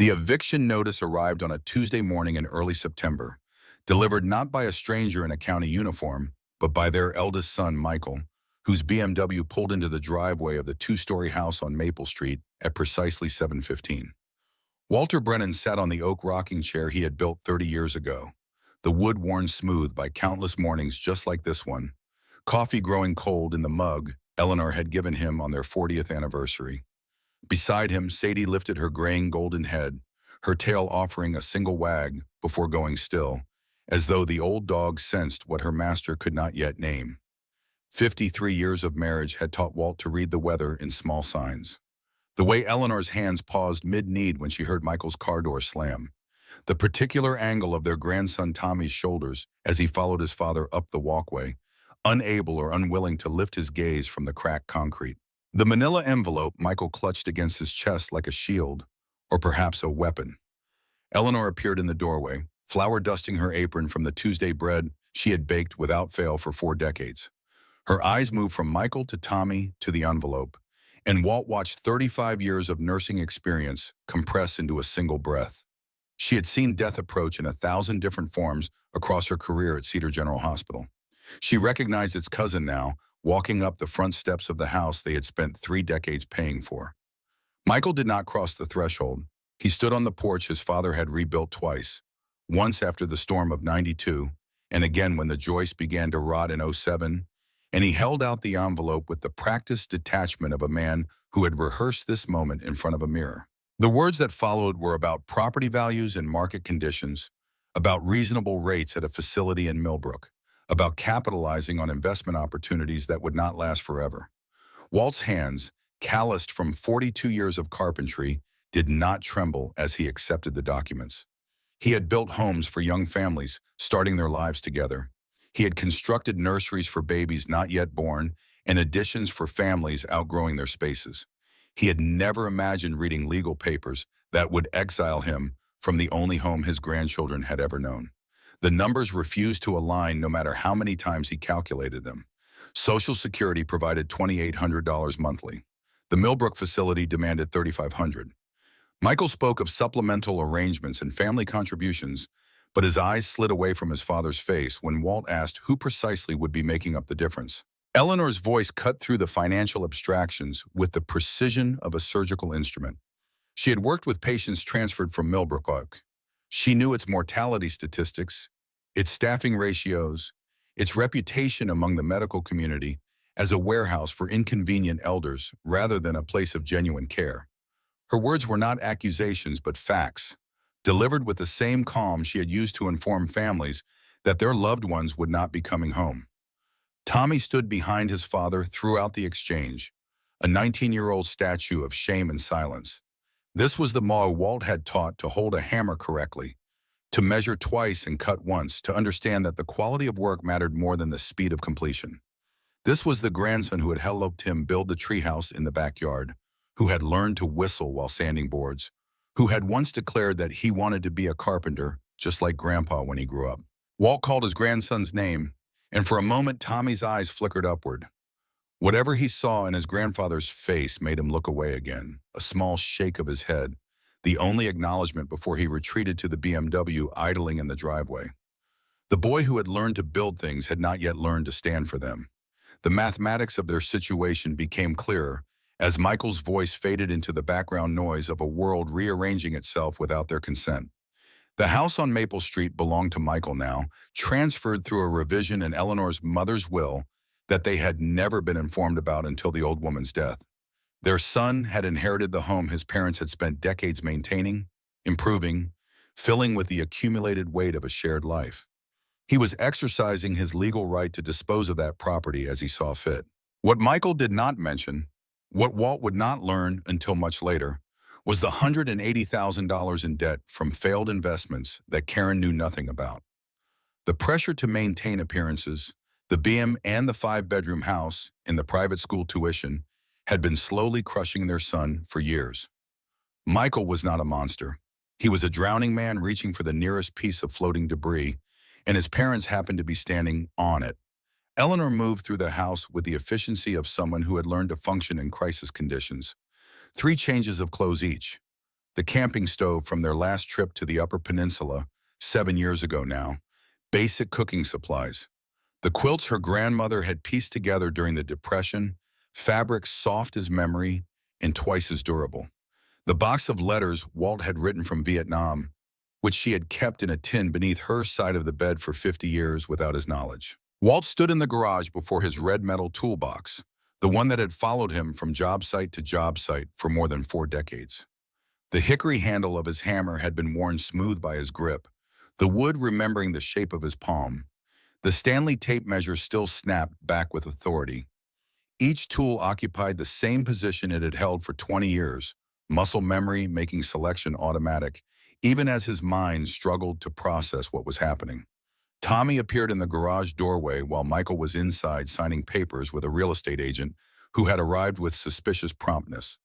The eviction notice arrived on a Tuesday morning in early September, delivered not by a stranger in a county uniform, but by their eldest son, Michael, whose BMW pulled into the driveway of the two-story house on Maple Street at precisely 7:15. Walter Brennan sat on the oak rocking chair he had built 30 years ago, the wood worn smooth by countless mornings just like this one, coffee growing cold in the mug Eleanor had given him on their 40th anniversary. Beside him, Sadie lifted her graying golden head, her tail offering a single wag before going still, as though the old dog sensed what her master could not yet name. 53 years of marriage had taught Walt to read the weather in small signs. The way Eleanor's hands paused mid-need when she heard Michael's car door slam. The particular angle of their grandson Tommy's shoulders as he followed his father up the walkway, unable or unwilling to lift his gaze from the cracked concrete. The manila envelope Michael clutched against his chest like a shield, or perhaps a weapon. Eleanor appeared in the doorway, flour dusting her apron from the Tuesday bread she had baked without fail for 4 decades. Her eyes moved from Michael to Tommy to the envelope, and Walt watched 35 years of nursing experience compress into a single breath. She had seen death approach in 1,000 different forms across her career at Cedar General Hospital. She recognized its cousin now, walking up the front steps of the house they had spent 3 decades paying for. Michael did not cross the threshold. He stood on the porch his father had rebuilt twice, once after the storm of '92, and again when the joist began to rot in '07, and he held out the envelope with the practiced detachment of a man who had rehearsed this moment in front of a mirror. The words that followed were about property values and market conditions, about reasonable rates at a facility in Millbrook, about capitalizing on investment opportunities that would not last forever. Walt's hands, calloused from 42 years of carpentry, did not tremble as he accepted the documents. He had built homes for young families, starting their lives together. He had constructed nurseries for babies not yet born and additions for families outgrowing their spaces. He had never imagined reading legal papers that would exile him from the only home his grandchildren had ever known. The numbers refused to align no matter how many times he calculated them. Social Security provided $2,800 monthly. The Millbrook facility demanded $3,500. Michael spoke of supplemental arrangements and family contributions, but his eyes slid away from his father's face when Walt asked who precisely would be making up the difference. Eleanor's voice cut through the financial abstractions with the precision of a surgical instrument. She had worked with patients transferred from Millbrook Oak. She knew its mortality statistics, its staffing ratios, its reputation among the medical community as a warehouse for inconvenient elders rather than a place of genuine care. Her words were not accusations but facts, delivered with the same calm she had used to inform families that their loved ones would not be coming home. Tommy stood behind his father throughout the exchange, a 19-year-old statue of shame and silence. This was the Ma Walt had taught to hold a hammer correctly, to measure twice and cut once, to understand that the quality of work mattered more than the speed of completion. This was the grandson who had helped him build the treehouse in the backyard, who had learned to whistle while sanding boards, who had once declared that he wanted to be a carpenter, just like Grandpa when he grew up. Walt called his grandson's name, and for a moment Tommy's eyes flickered upward. Whatever he saw in his grandfather's face made him look away again, a small shake of his head, the only acknowledgement before he retreated to the BMW idling in the driveway. The boy who had learned to build things had not yet learned to stand for them. The mathematics of their situation became clearer as Michael's voice faded into the background noise of a world rearranging itself without their consent. The house on Maple Street belonged to Michael now, transferred through a revision in Eleanor's mother's will that they had never been informed about until the old woman's death. Their son had inherited the home his parents had spent decades maintaining, improving, filling with the accumulated weight of a shared life. He was exercising his legal right to dispose of that property as he saw fit. What Michael did not mention, what Walt would not learn until much later, was the $180,000 in debt from failed investments that Karen knew nothing about. The pressure to maintain appearances, the BM and the 5-bedroom house, and the private school tuition had been slowly crushing their son for years. Michael was not a monster. He was a drowning man reaching for the nearest piece of floating debris, and his parents happened to be standing on it. Eleanor moved through the house with the efficiency of someone who had learned to function in crisis conditions. 3 changes of clothes each. the camping stove from their last trip to the Upper Peninsula, 7 years ago now, basic cooking supplies, the quilts her grandmother had pieced together during the Depression, fabric soft as memory and twice as durable. The box of letters Walt had written from Vietnam, which she had kept in a tin beneath her side of the bed for 50 years without his knowledge. Walt stood in the garage before his red metal toolbox, the one that had followed him from job site to job site for more than 4 decades. The hickory handle of his hammer had been worn smooth by his grip, the wood remembering the shape of his palm. The Stanley tape measure still snapped back with authority. Each tool occupied the same position it had held for 20 years, muscle memory making selection automatic, even as his mind struggled to process what was happening. Tommy appeared in the garage doorway while Michael was inside signing papers with a real estate agent who had arrived with suspicious promptness.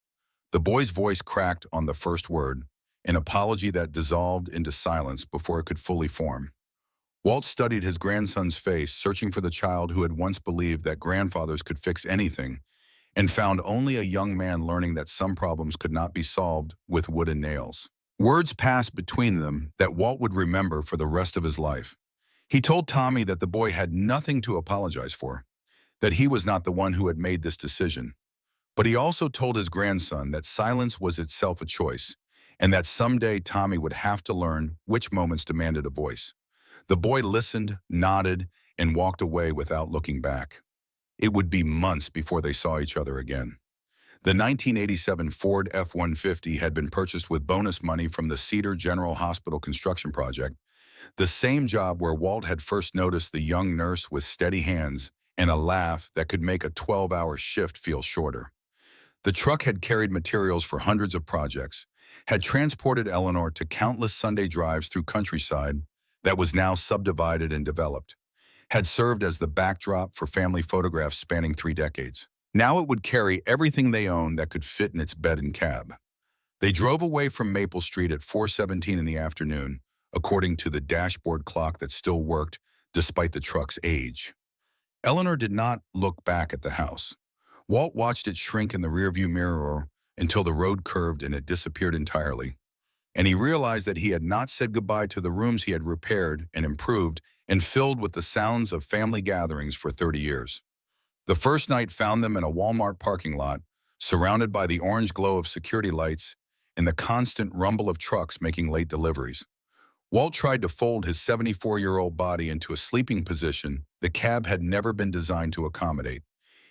The boy's voice cracked on the first word, an apology that dissolved into silence before it could fully form. Walt studied his grandson's face, searching for the child who had once believed that grandfathers could fix anything, and found only a young man learning that some problems could not be solved with wood and nails. Words passed between them that Walt would remember for the rest of his life. He told Tommy that the boy had nothing to apologize for, that he was not the one who had made this decision. But he also told his grandson that silence was itself a choice, and that someday Tommy would have to learn which moments demanded a voice. The boy listened, nodded, and walked away without looking back. It would be months before they saw each other again. The 1987 Ford F-150 had been purchased with bonus money from the Cedar General Hospital construction project, the same job where Walt had first noticed the young nurse with steady hands and a laugh that could make a 12-hour shift feel shorter. The truck had carried materials for hundreds of projects, had transported Eleanor to countless Sunday drives through countryside that was now subdivided and developed, had served as the backdrop for family photographs spanning 3 decades. Now it would carry everything they owned that could fit in its bed and cab. They drove away from Maple Street at 4:17 in the afternoon, according to the dashboard clock that still worked despite the truck's age. Eleanor did not look back at the house. Walt watched it shrink in the rearview mirror until the road curved and it disappeared entirely. And he realized that he had not said goodbye to the rooms he had repaired and improved and filled with the sounds of family gatherings for 30 years. The first night found them in a Walmart parking lot, surrounded by the orange glow of security lights and the constant rumble of trucks making late deliveries. Walt tried to fold his 74-year-old body into a sleeping position the cab had never been designed to accommodate.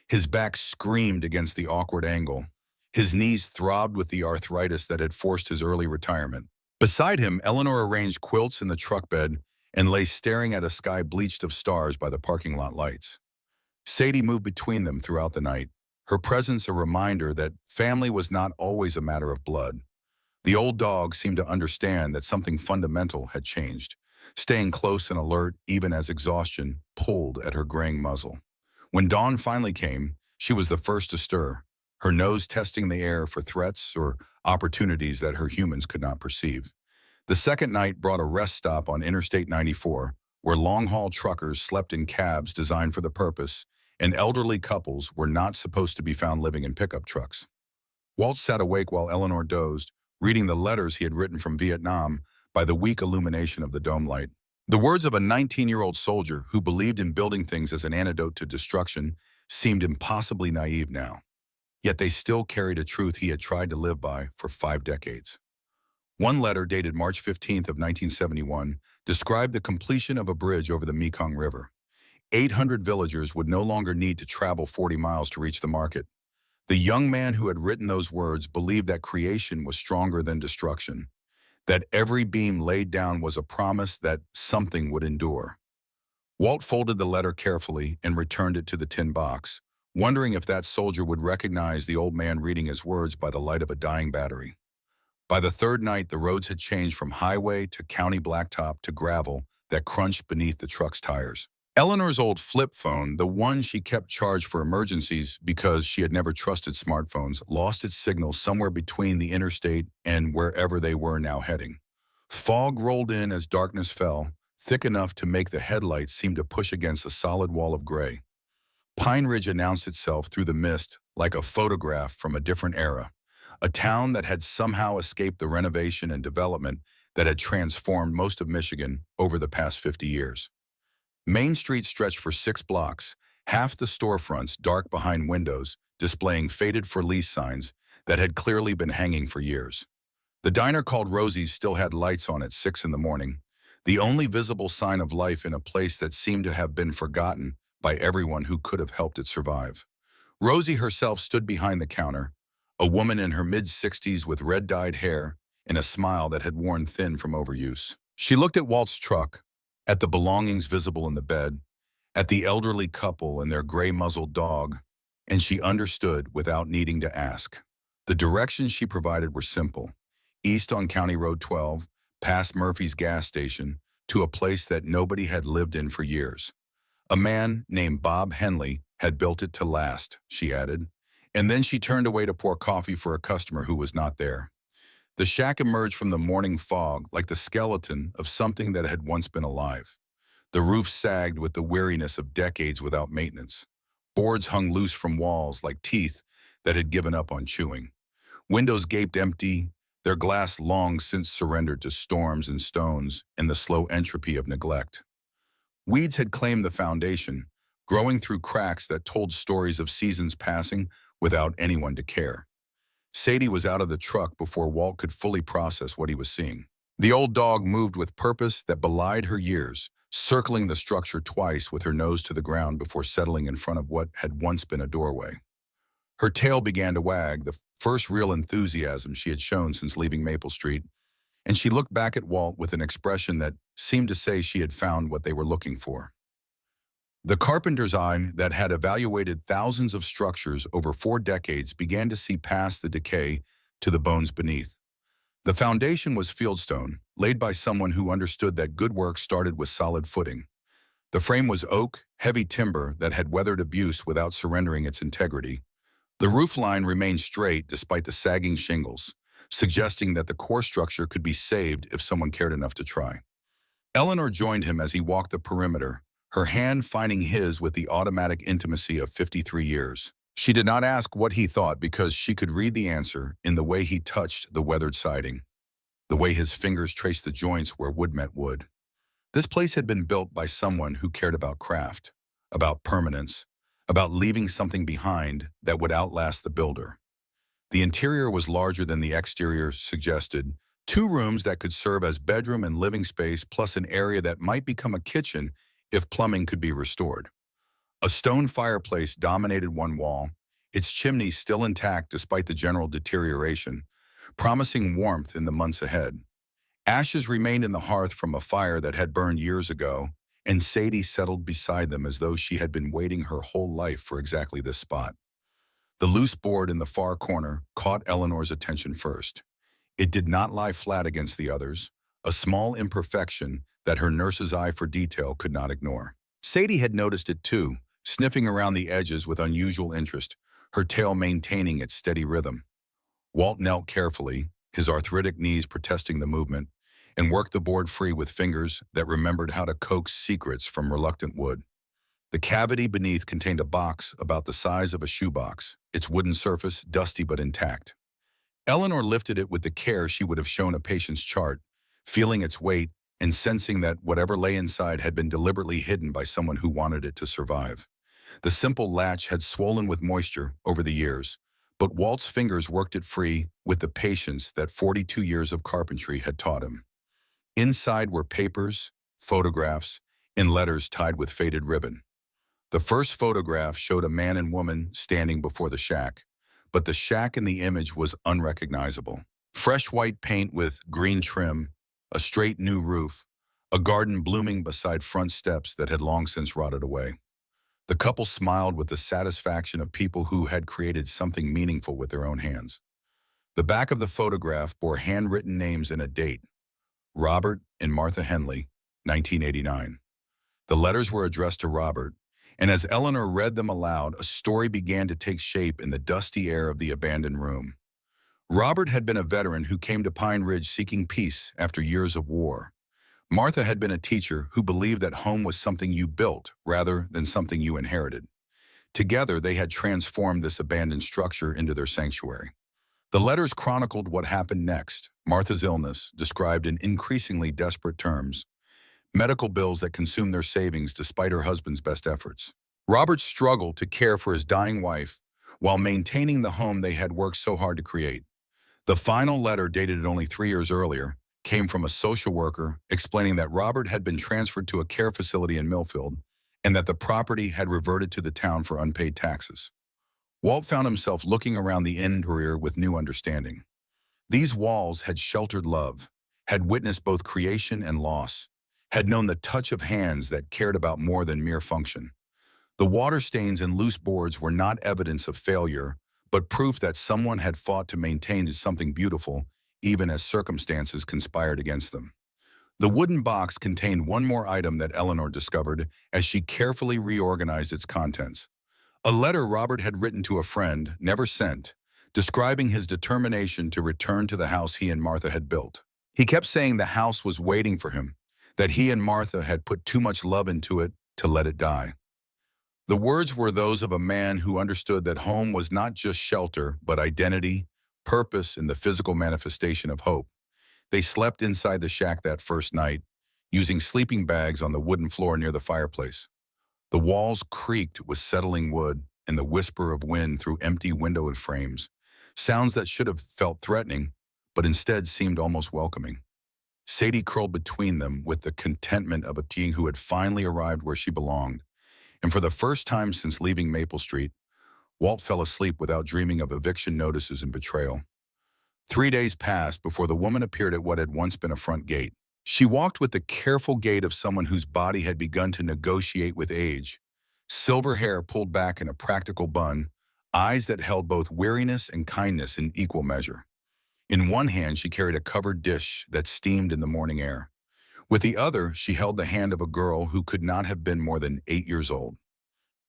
His back screamed against the awkward angle. His knees throbbed with the arthritis that had forced his early retirement. Beside him, Eleanor arranged quilts in the truck bed and lay staring at a sky bleached of stars by the parking lot lights. Sadie moved between them throughout the night, her presence a reminder that family was not always a matter of blood. The old dog seemed to understand that something fundamental had changed, staying close and alert even as exhaustion pulled at her graying muzzle. When dawn finally came, she was the first to stir, her nose testing the air for threats or opportunities that her humans could not perceive. The second night brought a rest stop on Interstate 94, where long-haul truckers slept in cabs designed for the purpose, and elderly couples were not supposed to be found living in pickup trucks. Walt sat awake while Eleanor dozed, reading the letters he had written from Vietnam by the weak illumination of the dome light. The words of a 19-year-old soldier who believed in building things as an antidote to destruction seemed impossibly naive now. Yet they still carried a truth he had tried to live by for 5 decades. One letter dated March 15th of 1971 described the completion of a bridge over the Mekong River. 800 villagers would no longer need to travel 40 miles to reach the market. The young man who had written those words believed that creation was stronger than destruction, that every beam laid down was a promise that something would endure. Walt folded the letter carefully and returned it to the tin box, wondering if that soldier would recognize the old man reading his words by the light of a dying battery. By the third night, the roads had changed from highway to county blacktop to gravel that crunched beneath the truck's tires. Eleanor's old flip phone, the one she kept charged for emergencies because she had never trusted smartphones, lost its signal somewhere between the interstate and wherever they were now heading. Fog rolled in as darkness fell, thick enough to make the headlights seem to push against a solid wall of gray. Pine Ridge announced itself through the mist like a photograph from a different era, a town that had somehow escaped the renovation and development that had transformed most of Michigan over the past 50 years. Main Street stretched for 6 blocks, half the storefronts dark behind windows, displaying faded for lease signs that had clearly been hanging for years. The diner called Rosie's still had lights on at 6 in the morning, the only visible sign of life in a place that seemed to have been forgotten by everyone who could have helped it survive. Rosie herself stood behind the counter, a woman in her mid-60s with red-dyed hair and a smile that had worn thin from overuse. She looked at Walt's truck, at the belongings visible in the bed, at the elderly couple and their gray-muzzled dog, and she understood without needing to ask. The directions she provided were simple: east on County Road 12, past Murphy's gas station, to a place that nobody had lived in for years. A man named Bob Henley had built it to last, she added, and then she turned away to pour coffee for a customer who was not there. The shack emerged from the morning fog like the skeleton of something that had once been alive. The roof sagged with the weariness of decades without maintenance. Boards hung loose from walls like teeth that had given up on chewing. Windows gaped empty, their glass long since surrendered to storms and stones and the slow entropy of neglect. Weeds had claimed the foundation, growing through cracks that told stories of seasons passing without anyone to care. Sadie was out of the truck before Walt could fully process what he was seeing. The old dog moved with purpose that belied her years, circling the structure twice with her nose to the ground before settling in front of what had once been a doorway. Her tail began to wag, the first real enthusiasm she had shown since leaving Maple Street, and she looked back at Walt with an expression that seemed to say she had found what they were looking for. The carpenter's eye that had evaluated thousands of structures over 4 decades began to see past the decay to the bones beneath. The foundation was fieldstone, laid by someone who understood that good work started with solid footing. The frame was oak, heavy timber that had weathered abuse without surrendering its integrity. The roofline remained straight despite the sagging shingles, suggesting that the core structure could be saved if someone cared enough to try. Eleanor joined him as he walked the perimeter, her hand finding his with the automatic intimacy of 53 years. She did not ask what he thought because she could read the answer in the way he touched the weathered siding, the way his fingers traced the joints where wood met wood. This place had been built by someone who cared about craft, about permanence, about leaving something behind that would outlast the builder. The interior was larger than the exterior suggested, 2 rooms that could serve as bedroom and living space plus an area that might become a kitchen if plumbing could be restored. A stone fireplace dominated one wall, its chimney still intact despite the general deterioration, promising warmth in the months ahead. Ashes remained in the hearth from a fire that had burned years ago, and Sadie settled beside them as though she had been waiting her whole life for exactly this spot. The loose board in the far corner caught Eleanor's attention first. It did not lie flat against the others, a small imperfection that her nurse's eye for detail could not ignore. Sadie had noticed it too, sniffing around the edges with unusual interest, her tail maintaining its steady rhythm. Walt knelt carefully, his arthritic knees protesting the movement, and worked the board free with fingers that remembered how to coax secrets from reluctant wood. The cavity beneath contained a box about the size of a shoebox, its wooden surface dusty but intact. Eleanor lifted it with the care she would have shown a patient's chart, feeling its weight and sensing that whatever lay inside had been deliberately hidden by someone who wanted it to survive. The simple latch had swollen with moisture over the years, but Walt's fingers worked it free with the patience that 42 years of carpentry had taught him. Inside were papers, photographs, and letters tied with faded ribbon. The first photograph showed a man and woman standing before the shack, but the shack in the image was unrecognizable. Fresh white paint with green trim, a straight new roof, a garden blooming beside front steps that had long since rotted away. The couple smiled with the satisfaction of people who had created something meaningful with their own hands. The back of the photograph bore handwritten names and a date: Robert and Martha Henley, 1989. The letters were addressed to Robert, and as Eleanor read them aloud, a story began to take shape in the dusty air of the abandoned room. Robert had been a veteran who came to Pine Ridge seeking peace after years of war. Martha had been a teacher who believed that home was something you built rather than something you inherited. Together, they had transformed this abandoned structure into their sanctuary. The letters chronicled what happened next: Martha's illness, described in increasingly desperate terms, medical bills that consumed their savings despite her husband's best efforts, Robert's struggle to care for his dying wife while maintaining the home they had worked so hard to create. The final letter, dated only 3 years earlier, came from a social worker explaining that Robert had been transferred to a care facility in Millfield and that the property had reverted to the town for unpaid taxes. Walt found himself looking around the interior with new understanding. These walls had sheltered love, had witnessed both creation and loss, had known the touch of hands that cared about more than mere function. The water stains and loose boards were not evidence of failure, but proof that someone had fought to maintain something beautiful, even as circumstances conspired against them. The wooden box contained one more item that Eleanor discovered as she carefully reorganized its contents. A letter Robert had written to a friend, never sent, describing his determination to return to the house he and Martha had built. He kept saying the house was waiting for him, that he and Martha had put too much love into it to let it die. The words were those of a man who understood that home was not just shelter, but identity, purpose, and the physical manifestation of hope. They slept inside the shack that first night, using sleeping bags on the wooden floor near the fireplace. The walls creaked with settling wood and the whisper of wind through empty window frames, sounds that should have felt threatening, but instead seemed almost welcoming. Sadie curled between them with the contentment of a teen who had finally arrived where she belonged. And for the first time since leaving Maple Street, Walt fell asleep without dreaming of eviction notices and betrayal. 3 days passed before the woman appeared at what had once been a front gate. She walked with the careful gait of someone whose body had begun to negotiate with age. Silver hair pulled back in a practical bun, eyes that held both weariness and kindness in equal measure. In one hand, she carried a covered dish that steamed in the morning air. With the other, she held the hand of a girl who could not have been more than 8 years old.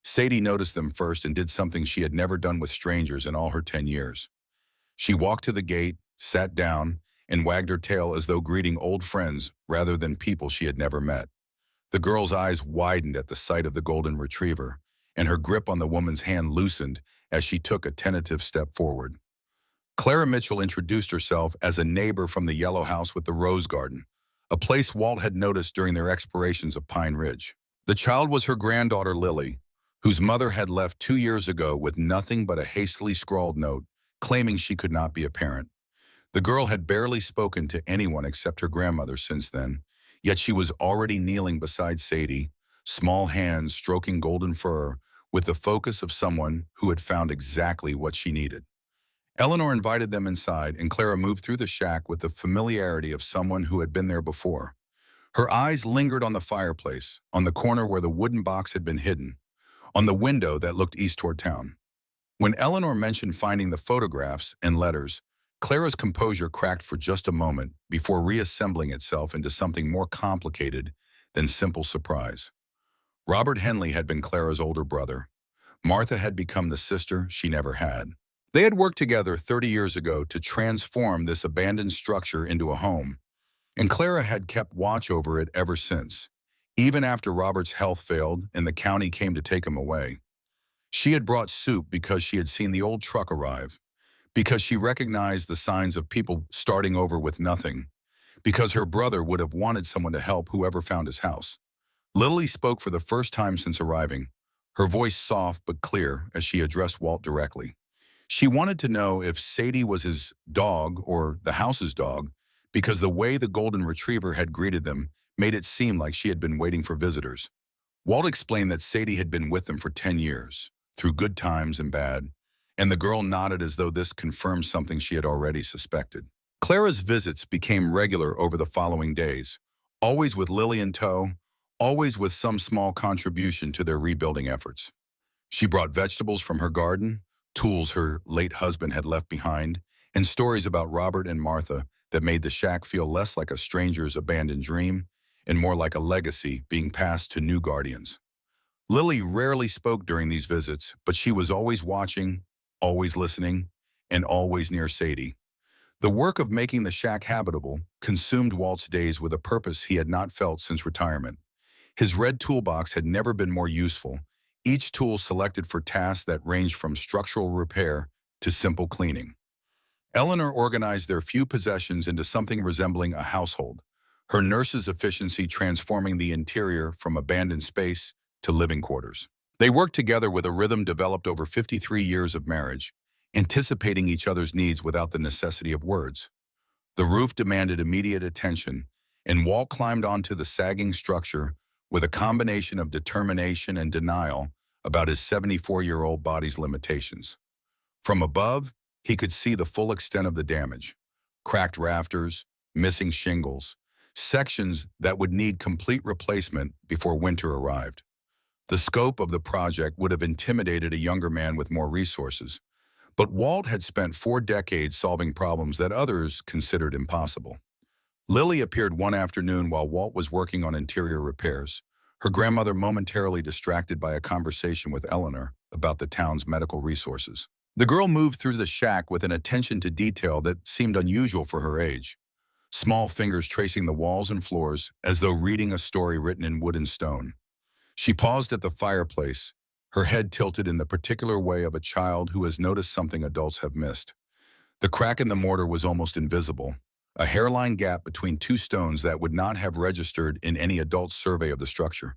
Sadie noticed them first and did something she had never done with strangers in all her 10 years. She walked to the gate, sat down, and wagged her tail as though greeting old friends rather than people she had never met. The girl's eyes widened at the sight of the golden retriever, and her grip on the woman's hand loosened as she took a tentative step forward. Clara Mitchell introduced herself as a neighbor from the yellow house with the rose garden, a place Walt had noticed during their explorations of Pine Ridge. The child was her granddaughter Lily, whose mother had left 2 years ago with nothing but a hastily scrawled note claiming she could not be a parent. The girl had barely spoken to anyone except her grandmother since then, yet she was already kneeling beside Sadie, small hands stroking golden fur, with the focus of someone who had found exactly what she needed. Eleanor invited them inside, and Clara moved through the shack with the familiarity of someone who had been there before. Her eyes lingered on the fireplace, on the corner where the wooden box had been hidden, on the window that looked east toward town. When Eleanor mentioned finding the photographs and letters, Clara's composure cracked for just a moment before reassembling itself into something more complicated than simple surprise. Robert Henley had been Clara's older brother. Martha had become the sister she never had. They had worked together 30 years ago to transform this abandoned structure into a home, and Clara had kept watch over it ever since, even after Robert's health failed and the county came to take him away. She had brought soup because she had seen the old truck arrive, because she recognized the signs of people starting over with nothing, because her brother would have wanted someone to help whoever found his house. Lily spoke for the first time since arriving, her voice soft but clear as she addressed Walt directly. She wanted to know if Sadie was his dog or the house's dog, because the way the golden retriever had greeted them made it seem like she had been waiting for visitors. Walt explained that Sadie had been with them for 10 years, through good times and bad, and the girl nodded as though this confirmed something she had already suspected. Clara's visits became regular over the following days, always with Lily in tow, always with some small contribution to their rebuilding efforts. She brought vegetables from her garden, tools her late husband had left behind, and stories about Robert and Martha that made the shack feel less like a stranger's abandoned dream and more like a legacy being passed to new guardians. Lily rarely spoke during these visits, but she was always watching, always listening, and always near Sadie. The work of making the shack habitable consumed Walt's days with a purpose he had not felt since retirement. His red toolbox had never been more useful, each tool selected for tasks that ranged from structural repair to simple cleaning. Eleanor organized their few possessions into something resembling a household, her nurse's efficiency transforming the interior from abandoned space to living quarters. They worked together with a rhythm developed over 53 years of marriage, anticipating each other's needs without the necessity of words. The roof demanded immediate attention, and Walt climbed onto the sagging structure with a combination of determination and denial about his 74-year-old body's limitations. From above, he could see the full extent of the damage: cracked rafters, missing shingles, sections that would need complete replacement before winter arrived. The scope of the project would have intimidated a younger man with more resources, but Walt had spent 4 decades solving problems that others considered impossible. Lily appeared one afternoon while Walt was working on interior repairs, her grandmother momentarily distracted by a conversation with Eleanor about the town's medical resources. The girl moved through the shack with an attention to detail that seemed unusual for her age, small fingers tracing the walls and floors as though reading a story written in wood and stone. She paused at the fireplace, her head tilted in the particular way of a child who has noticed something adults have missed. The crack in the mortar was almost invisible, a hairline gap between two stones that would not have registered in any adult survey of the structure.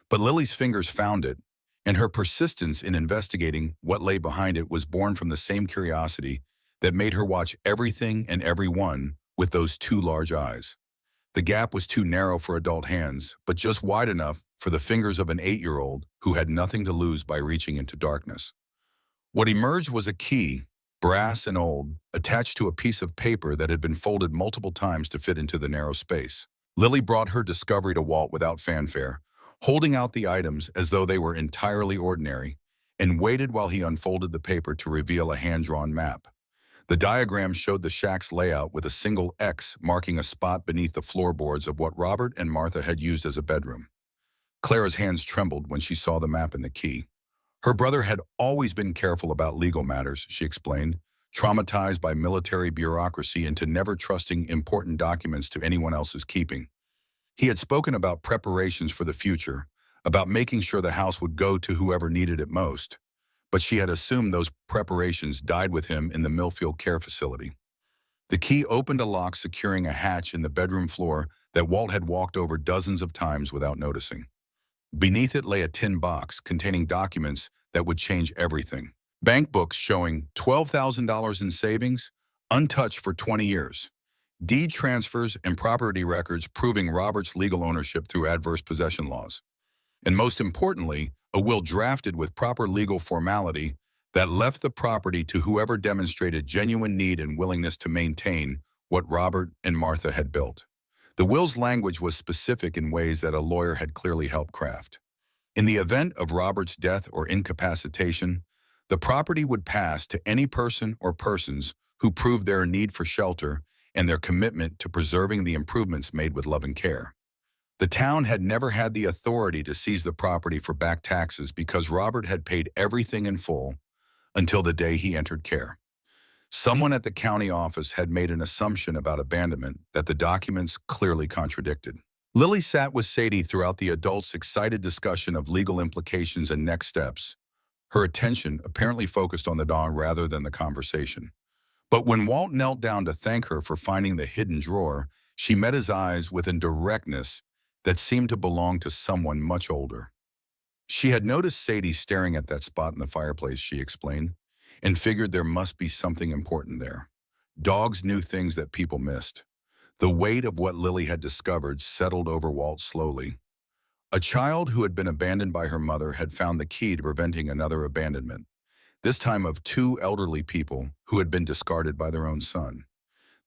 But Lily's fingers found it, and her persistence in investigating what lay behind it was born from the same curiosity that made her watch everything and everyone with those two large eyes. The gap was too narrow for adult hands, but just wide enough for the fingers of an 8-year-old who had nothing to lose by reaching into darkness. What emerged was a key, brass and old, attached to a piece of paper that had been folded multiple times to fit into the narrow space. Lily brought her discovery to Walt without fanfare, holding out the items as though they were entirely ordinary, and waited while he unfolded the paper to reveal a hand-drawn map. The diagram showed the shack's layout with a single X marking a spot beneath the floorboards of what Robert and Martha had used as a bedroom. Clara's hands trembled when she saw the map and the key. Her brother had always been careful about legal matters, she explained, traumatized by military bureaucracy into never trusting important documents to anyone else's keeping. He had spoken about preparations for the future, about making sure the house would go to whoever needed it most. But she had assumed those preparations died with him in the Millfield Care Facility. The key opened a lock securing a hatch in the bedroom floor that Walt had walked over dozens of times without noticing. Beneath it lay a tin box containing documents that would change everything. Bank books showing $12,000 in savings, untouched for 20 years. Deed transfers and property records proving Robert's legal ownership through adverse possession laws. And most importantly, a will drafted with proper legal formality that left the property to whoever demonstrated genuine need and willingness to maintain what Robert and Martha had built. The will's language was specific in ways that a lawyer had clearly helped craft. In the event of Robert's death or incapacitation, the property would pass to any person or persons who proved their need for shelter and their commitment to preserving the improvements made with love and care. The town had never had the authority to seize the property for back taxes because Robert had paid everything in full until the day he entered care. Someone at the county office had made an assumption about abandonment that the documents clearly contradicted. Lily sat with Sadie throughout the adults' excited discussion of legal implications and next steps, her attention apparently focused on the dawn rather than the conversation. But when Walt knelt down to thank her for finding the hidden drawer, she met his eyes with a directness that seemed to belong to someone much older. She had noticed Sadie staring at that spot in the fireplace, she explained, and figured there must be something important there. Dogs knew things that people missed. The weight of what Lily had discovered settled over Walt slowly. A child who had been abandoned by her mother had found the key to preventing another abandonment, this time of 2 elderly people who had been discarded by their own son.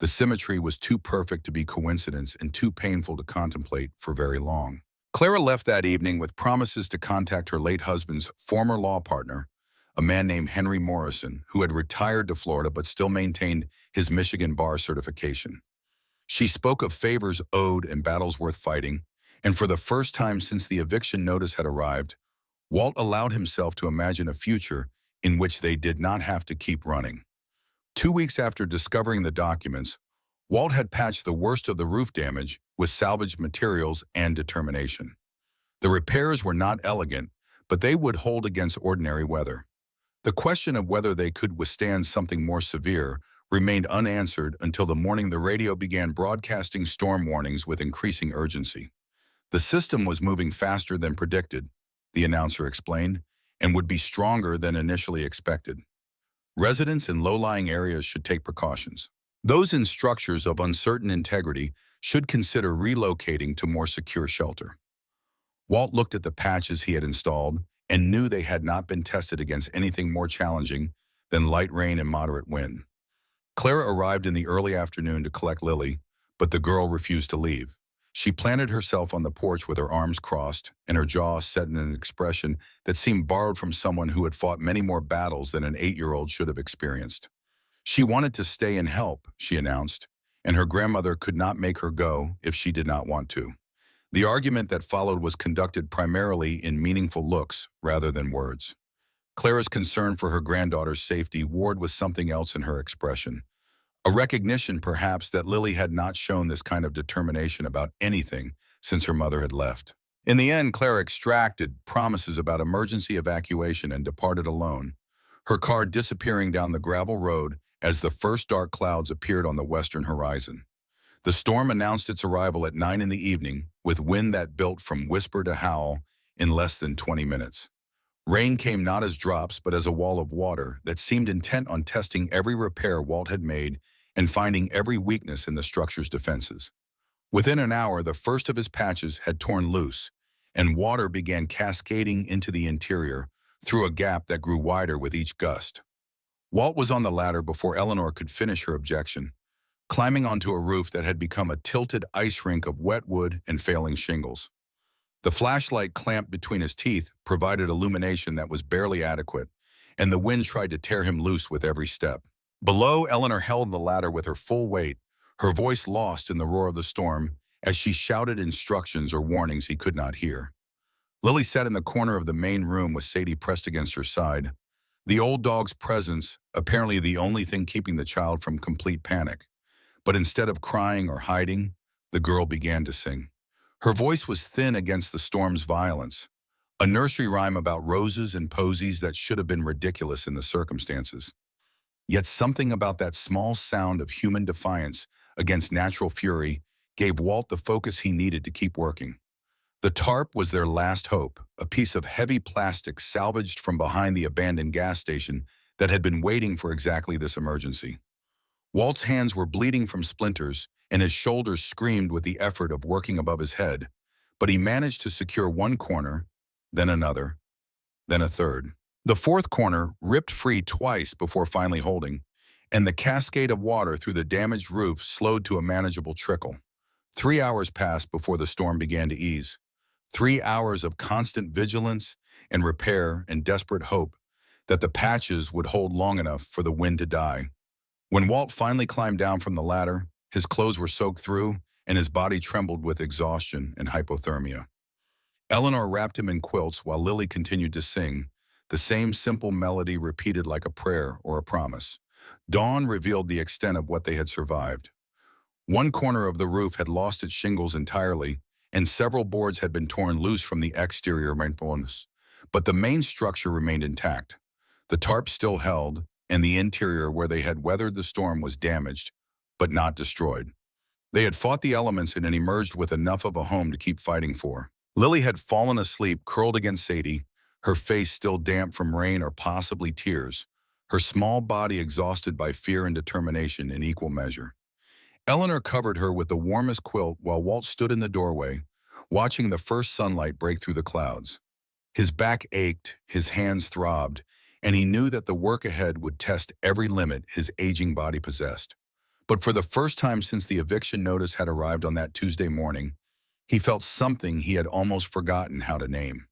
The symmetry was too perfect to be coincidence and too painful to contemplate for very long. Clara left that evening with promises to contact her late husband's former law partner, a man named Henry Morrison, who had retired to Florida but still maintained his Michigan bar certification. She spoke of favors owed and battles worth fighting, and for the first time since the eviction notice had arrived, Walt allowed himself to imagine a future in which they did not have to keep running. 2 weeks after discovering the documents, Walt had patched the worst of the roof damage with salvaged materials and determination. The repairs were not elegant, but they would hold against ordinary weather. The question of whether they could withstand something more severe remained unanswered until the morning the radio began broadcasting storm warnings with increasing urgency. The system was moving faster than predicted, the announcer explained, and would be stronger than initially expected. Residents in low-lying areas should take precautions. Those in structures of uncertain integrity should consider relocating to more secure shelter. Walt looked at the patches he had installed and knew they had not been tested against anything more challenging than light rain and moderate wind. Clara arrived in the early afternoon to collect Lily, but the girl refused to leave. She planted herself on the porch with her arms crossed and her jaw set in an expression that seemed borrowed from someone who had fought many more battles than an 8-year-old should have experienced. She wanted to stay and help, she announced, and her grandmother could not make her go if she did not want to. The argument that followed was conducted primarily in meaningful looks rather than words. Clara's concern for her granddaughter's safety warred with something else in her expression. A recognition, perhaps, that Lily had not shown this kind of determination about anything since her mother had left. In the end, Clara extracted promises about emergency evacuation and departed alone, her car disappearing down the gravel road as the first dark clouds appeared on the western horizon. The storm announced its arrival at 9 in the evening, with wind that built from whisper to howl in less than 20 minutes. Rain came not as drops but as a wall of water that seemed intent on testing every repair Walt had made and finding every weakness in the structure's defenses. Within an hour, the first of his patches had torn loose, and water began cascading into the interior through a gap that grew wider with each gust. Walt was on the ladder before Eleanor could finish her objection, climbing onto a roof that had become a tilted ice rink of wet wood and failing shingles. The flashlight clamped between his teeth provided illumination that was barely adequate, and the wind tried to tear him loose with every step. Below, Eleanor held the ladder with her full weight, her voice lost in the roar of the storm as she shouted instructions or warnings he could not hear. Lily sat in the corner of the main room with Sadie pressed against her side, the old dog's presence apparently the only thing keeping the child from complete panic. But instead of crying or hiding, the girl began to sing. Her voice was thin against the storm's violence, a nursery rhyme about roses and posies that should have been ridiculous in the circumstances. Yet something about that small sound of human defiance against natural fury gave Walt the focus he needed to keep working. The tarp was their last hope, a piece of heavy plastic salvaged from behind the abandoned gas station that had been waiting for exactly this emergency. Walt's hands were bleeding from splinters, and his shoulders screamed with the effort of working above his head, but he managed to secure one corner, then another, then a third. The fourth corner ripped free twice before finally holding, and the cascade of water through the damaged roof slowed to a manageable trickle. 3 hours passed before the storm began to ease. 3 hours of constant vigilance and repair and desperate hope that the patches would hold long enough for the wind to die. When Walt finally climbed down from the ladder, his clothes were soaked through and his body trembled with exhaustion and hypothermia. Eleanor wrapped him in quilts while Lily continued to sing, the same simple melody repeated like a prayer or a promise. Dawn revealed the extent of what they had survived. One corner of the roof had lost its shingles entirely, and several boards had been torn loose from the exterior maintenance, but the main structure remained intact. The tarp still held, and the interior where they had weathered the storm was damaged, but not destroyed. They had fought the elements and had emerged with enough of a home to keep fighting for. Lily had fallen asleep, curled against Sadie, her face still damp from rain or possibly tears, her small body exhausted by fear and determination in equal measure. Eleanor covered her with the warmest quilt while Walt stood in the doorway, watching the first sunlight break through the clouds. His back ached, his hands throbbed, and he knew that the work ahead would test every limit his aging body possessed. But for the first time since the eviction notice had arrived on that Tuesday morning, he felt something he had almost forgotten how to name.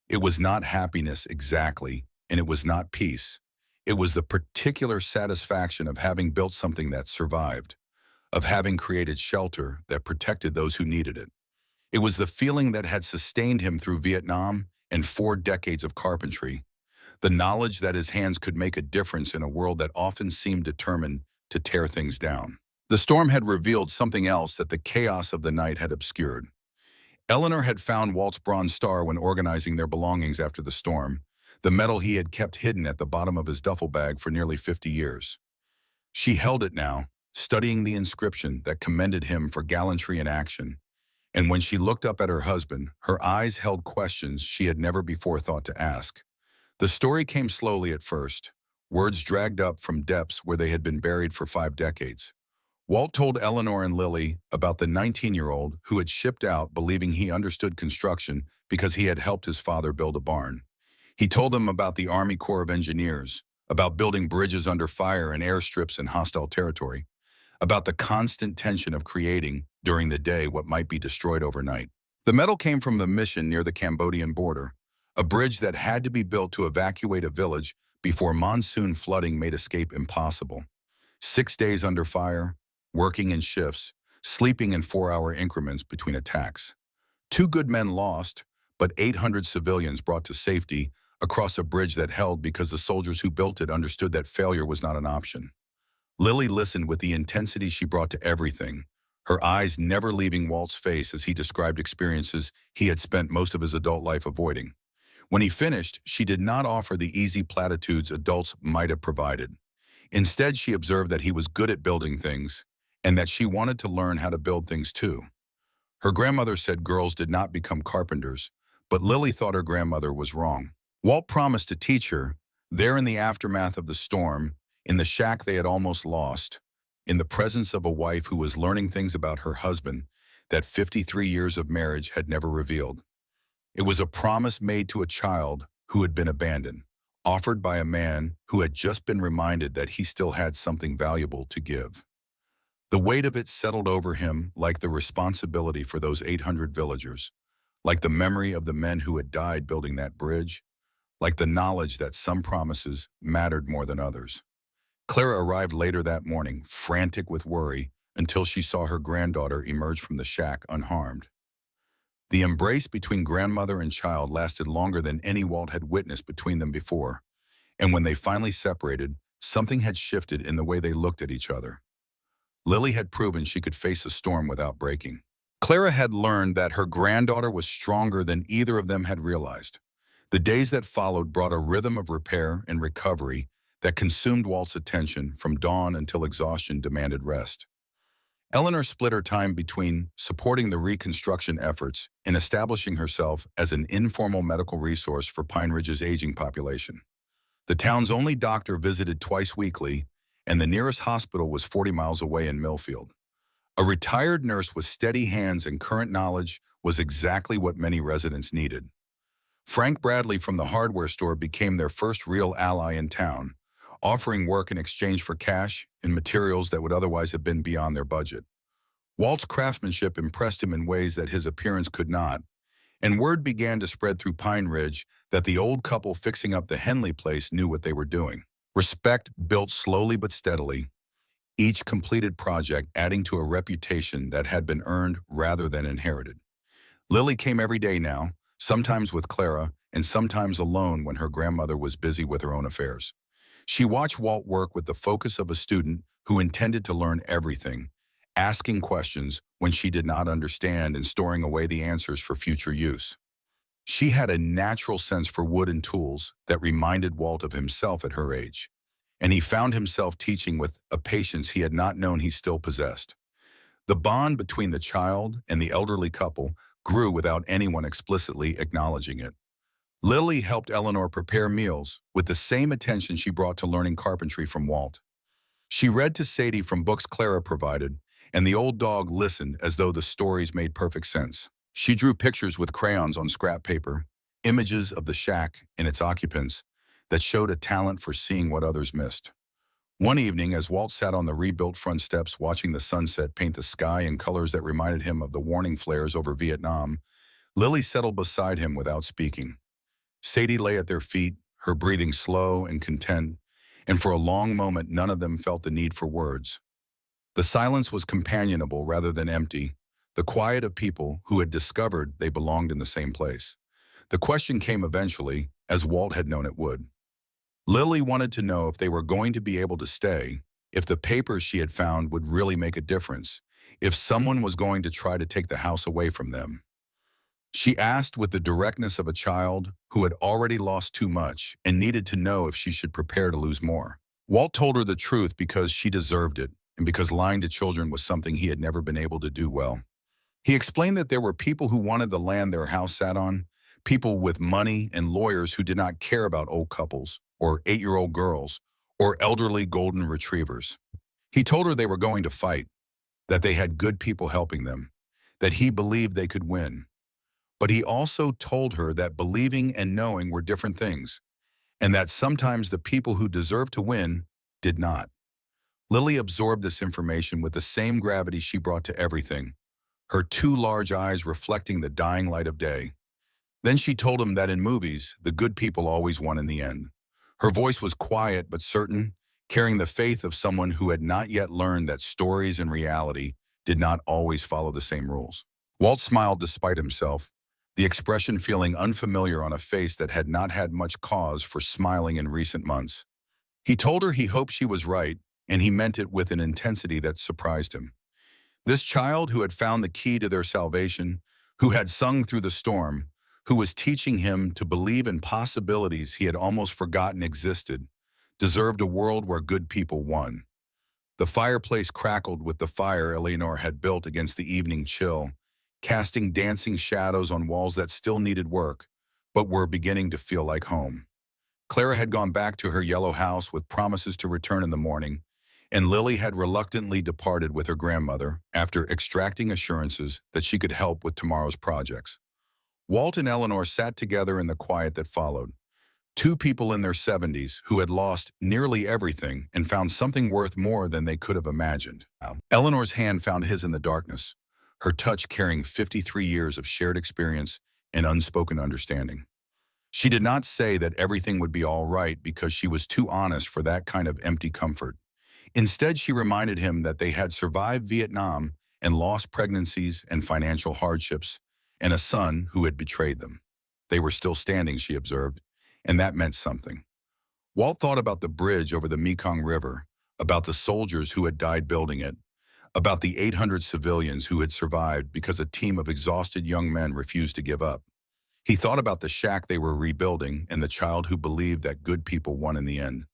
It was not happiness exactly, and it was not peace. It was the particular satisfaction of having built something that survived, of having created shelter that protected those who needed it. It was the feeling that had sustained him through Vietnam and 4 decades of carpentry, the knowledge that his hands could make a difference in a world that often seemed determined to tear things down. The storm had revealed something else that the chaos of the night had obscured. Eleanor had found Walt's bronze star when organizing their belongings after the storm, the medal he had kept hidden at the bottom of his duffel bag for nearly 50 years. She held it now, studying the inscription that commended him for gallantry in action. And when she looked up at her husband, her eyes held questions she had never before thought to ask. The story came slowly at first, words dragged up from depths where they had been buried for 5 decades. Walt told Eleanor and Lily about the 19-year-old who had shipped out believing he understood construction because he had helped his father build a barn. He told them about the Army Corps of Engineers, about building bridges under fire and airstrips in hostile territory, about the constant tension of creating, during the day, what might be destroyed overnight. The metal came from the mission near the Cambodian border, a bridge that had to be built to evacuate a village before monsoon flooding made escape impossible. 6 days under fire, working in shifts, sleeping in 4-hour increments between attacks. 2 good men lost, but 800 civilians brought to safety across a bridge that held because the soldiers who built it understood that failure was not an option. Lily listened with the intensity she brought to everything, her eyes never leaving Walt's face as he described experiences he had spent most of his adult life avoiding. When he finished, she did not offer the easy platitudes adults might have provided. Instead, she observed that he was good at building things, and that she wanted to learn how to build things too. Her grandmother said girls did not become carpenters, but Lily thought her grandmother was wrong. Walt promised to teach her, there in the aftermath of the storm, in the shack they had almost lost, in the presence of a wife who was learning things about her husband that 53 years of marriage had never revealed. It was a promise made to a child who had been abandoned, offered by a man who had just been reminded that he still had something valuable to give. The weight of it settled over him like the responsibility for those 800 villagers, like the memory of the men who had died building that bridge, like the knowledge that some promises mattered more than others. Clara arrived later that morning, frantic with worry, until she saw her granddaughter emerge from the shack unharmed. The embrace between grandmother and child lasted longer than any Walt had witnessed between them before, and when they finally separated, something had shifted in the way they looked at each other. Lily had proven she could face a storm without breaking. Clara had learned that her granddaughter was stronger than either of them had realized. The days that followed brought a rhythm of repair and recovery that consumed Walt's attention from dawn until exhaustion demanded rest. Eleanor split her time between supporting the reconstruction efforts and establishing herself as an informal medical resource for Pine Ridge's aging population. The town's only doctor visited twice weekly, and the nearest hospital was 40 miles away in Millfield. A retired nurse with steady hands and current knowledge was exactly what many residents needed. Frank Bradley from the hardware store became their first real ally in town, offering work in exchange for cash and materials that would otherwise have been beyond their budget. Walt's craftsmanship impressed him in ways that his appearance could not, and word began to spread through Pine Ridge that the old couple fixing up the Henley place knew what they were doing. Respect built slowly but steadily, each completed project adding to a reputation that had been earned rather than inherited. Lily came every day now, sometimes with Clara and sometimes alone when her grandmother was busy with her own affairs. She watched Walt work with the focus of a student who intended to learn everything, asking questions when she did not understand and storing away the answers for future use. She had a natural sense for wood and tools that reminded Walt of himself at her age, and he found himself teaching with a patience he had not known he still possessed. The bond between the child and the elderly couple grew without anyone explicitly acknowledging it. Lily helped Eleanor prepare meals with the same attention she brought to learning carpentry from Walt. She read to Sadie from books Clara provided, and the old dog listened as though the stories made perfect sense. She drew pictures with crayons on scrap paper, images of the shack and its occupants that showed a talent for seeing what others missed. One evening, as Walt sat on the rebuilt front steps watching the sunset paint the sky in colors that reminded him of the warning flares over Vietnam, Lily settled beside him without speaking. Sadie lay at their feet, her breathing slow and content, and for a long moment none of them felt the need for words. The silence was companionable rather than empty, the quiet of people who had discovered they belonged in the same place. The question came eventually, as Walt had known it would. Lily wanted to know if they were going to be able to stay, if the papers she had found would really make a difference, if someone was going to try to take the house away from them. She asked with the directness of a child who had already lost too much and needed to know if she should prepare to lose more. Walt told her the truth because she deserved it, and because lying to children was something he had never been able to do well. He explained that there were people who wanted the land their house sat on, people with money and lawyers who did not care about old couples, or 8-year-old girls, or elderly golden retrievers. He told her they were going to fight, that they had good people helping them, that he believed they could win. But he also told her that believing and knowing were different things, and that sometimes the people who deserved to win did not. Lily absorbed this information with the same gravity she brought to everything, her two large eyes reflecting the dying light of day. Then she told him that in movies, the good people always won in the end. Her voice was quiet but certain, carrying the faith of someone who had not yet learned that stories and reality did not always follow the same rules. Walt smiled despite himself, the expression feeling unfamiliar on a face that had not had much cause for smiling in recent months. He told her he hoped she was right, and he meant it with an intensity that surprised him. This child who had found the key to their salvation, who had sung through the storm, who was teaching him to believe in possibilities he had almost forgotten existed, deserved a world where good people won. The fireplace crackled with the fire Eleanor had built against the evening chill, casting dancing shadows on walls that still needed work, but were beginning to feel like home. Clara had gone back to her yellow house with promises to return in the morning, and Lily had reluctantly departed with her grandmother after extracting assurances that she could help with tomorrow's projects. Walt and Eleanor sat together in the quiet that followed, two people in their 70s who had lost nearly everything and found something worth more than they could have imagined. Eleanor's hand found his in the darkness, her touch carrying 53 years of shared experience and unspoken understanding. She did not say that everything would be all right because she was too honest for that kind of empty comfort. Instead, she reminded him that they had survived Vietnam and lost pregnancies and financial hardships, and a son who had betrayed them. They were still standing, she observed, and that meant something. Walt thought about the bridge over the Mekong River, about the soldiers who had died building it, about the 800 civilians who had survived because a team of exhausted young men refused to give up. He thought about the shack they were rebuilding and the child who believed that good people won in the end.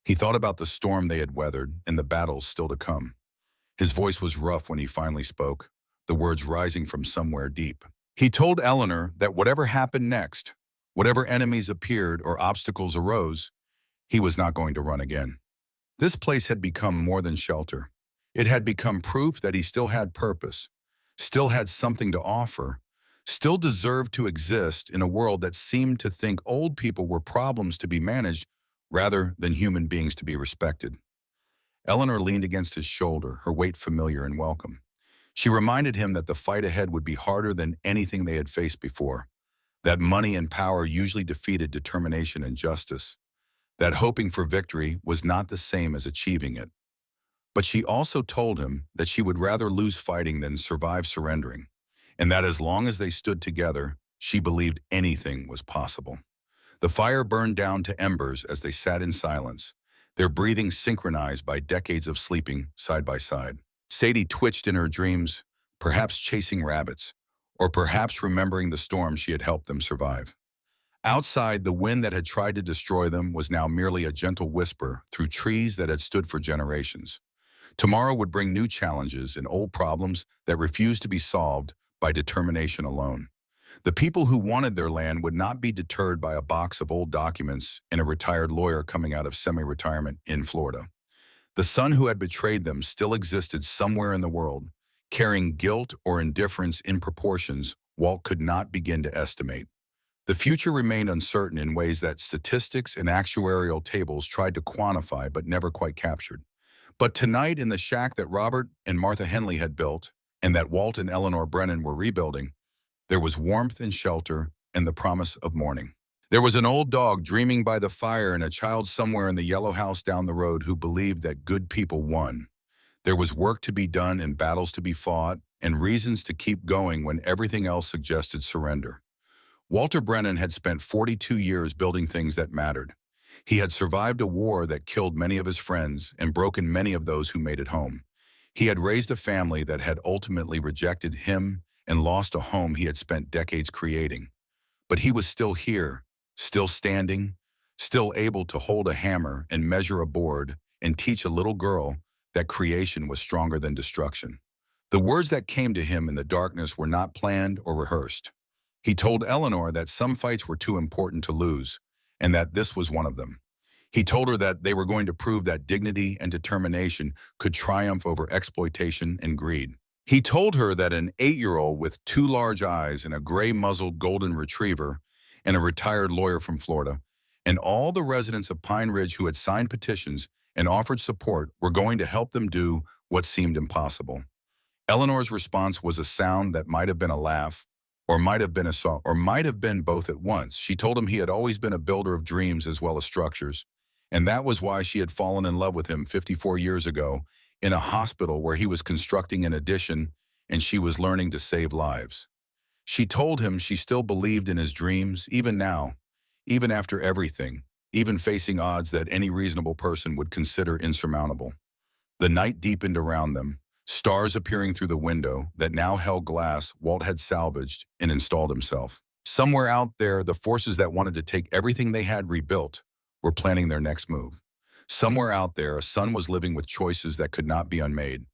He thought about the storm they had weathered and the battles still to come. His voice was rough when he finally spoke, the words rising from somewhere deep. He told Eleanor that whatever happened next, whatever enemies appeared or obstacles arose, he was not going to run again. This place had become more than shelter. It had become proof that he still had purpose, still had something to offer, still deserved to exist in a world that seemed to think old people were problems to be managed rather than human beings to be respected. Eleanor leaned against his shoulder, her weight familiar and welcome. She reminded him that the fight ahead would be harder than anything they had faced before, that money and power usually defeated determination and justice, that hoping for victory was not the same as achieving it. But she also told him that she would rather lose fighting than survive surrendering, and that as long as they stood together, she believed anything was possible. The fire burned down to embers as they sat in silence, their breathing synchronized by decades of sleeping side by side. Sadie twitched in her dreams, perhaps chasing rabbits, or perhaps remembering the storm she had helped them survive. Outside, the wind that had tried to destroy them was now merely a gentle whisper through trees that had stood for generations. Tomorrow would bring new challenges and old problems that refused to be solved by determination alone. The people who wanted their land would not be deterred by a box of old documents and a retired lawyer coming out of semi-retirement in Florida. The son who had betrayed them still existed somewhere in the world, carrying guilt or indifference in proportions Walt could not begin to estimate. The future remained uncertain in ways that statistics and actuarial tables tried to quantify but never quite captured. But tonight, in the shack that Robert and Martha Henley had built and that Walt and Eleanor Brennan were rebuilding, there was warmth and shelter and the promise of morning. There was an old dog dreaming by the fire and a child somewhere in the yellow house down the road who believed that good people won. There was work to be done and battles to be fought and reasons to keep going when everything else suggested surrender. Walter Brennan had spent 42 years building things that mattered. He had survived a war that killed many of his friends and broken many of those who made it home. He had raised a family that had ultimately rejected him and lost a home he had spent decades creating. But he was still here, still standing, still able to hold a hammer and measure a board and teach a little girl that creation was stronger than destruction. The words that came to him in the darkness were not planned or rehearsed. He told Eleanor that some fights were too important to lose, and that this was one of them. He told her that they were going to prove that dignity and determination could triumph over exploitation and greed. He told her that an 8-year-old with two large eyes and a gray-muzzled golden retriever and a retired lawyer from Florida, and all the residents of Pine Ridge who had signed petitions and offered support were going to help them do what seemed impossible. Eleanor's response was a sound that might have been a laugh, or might have been a song, or might have been both at once. She told him he had always been a builder of dreams as well as structures, and that was why she had fallen in love with him 54 years ago in a hospital where he was constructing an addition and she was learning to save lives. She told him she still believed in his dreams, even now, even after everything, even facing odds that any reasonable person would consider insurmountable. The night deepened around them, stars appearing through the window that now held glass Walt had salvaged and installed himself. Somewhere out there, the forces that wanted to take everything they had rebuilt were planning their next move. Somewhere out there, a son was living with choices that could not be unmade.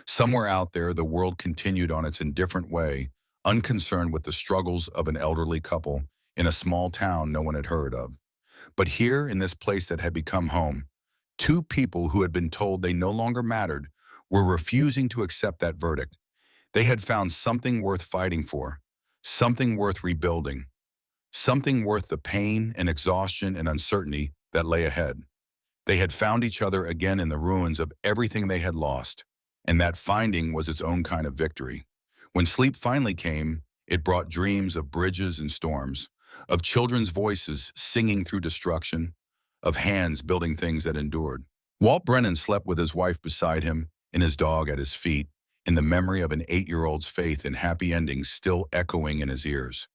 Somewhere out there, the world continued on its indifferent way, unconcerned with the struggles of an elderly couple in a small town no one had heard of. But here, in this place that had become home, two people who had been told they no longer mattered were refusing to accept that verdict. They had found something worth fighting for, something worth rebuilding, something worth the pain and exhaustion and uncertainty that lay ahead. They had found each other again in the ruins of everything they had lost, and that finding was its own kind of victory. When sleep finally came, it brought dreams of bridges and storms, of children's voices singing through destruction, of hands building things that endured. Walt Brennan slept with his wife beside him and his dog at his feet, in the memory of an 8-year-old's faith in happy endings still echoing in his ears.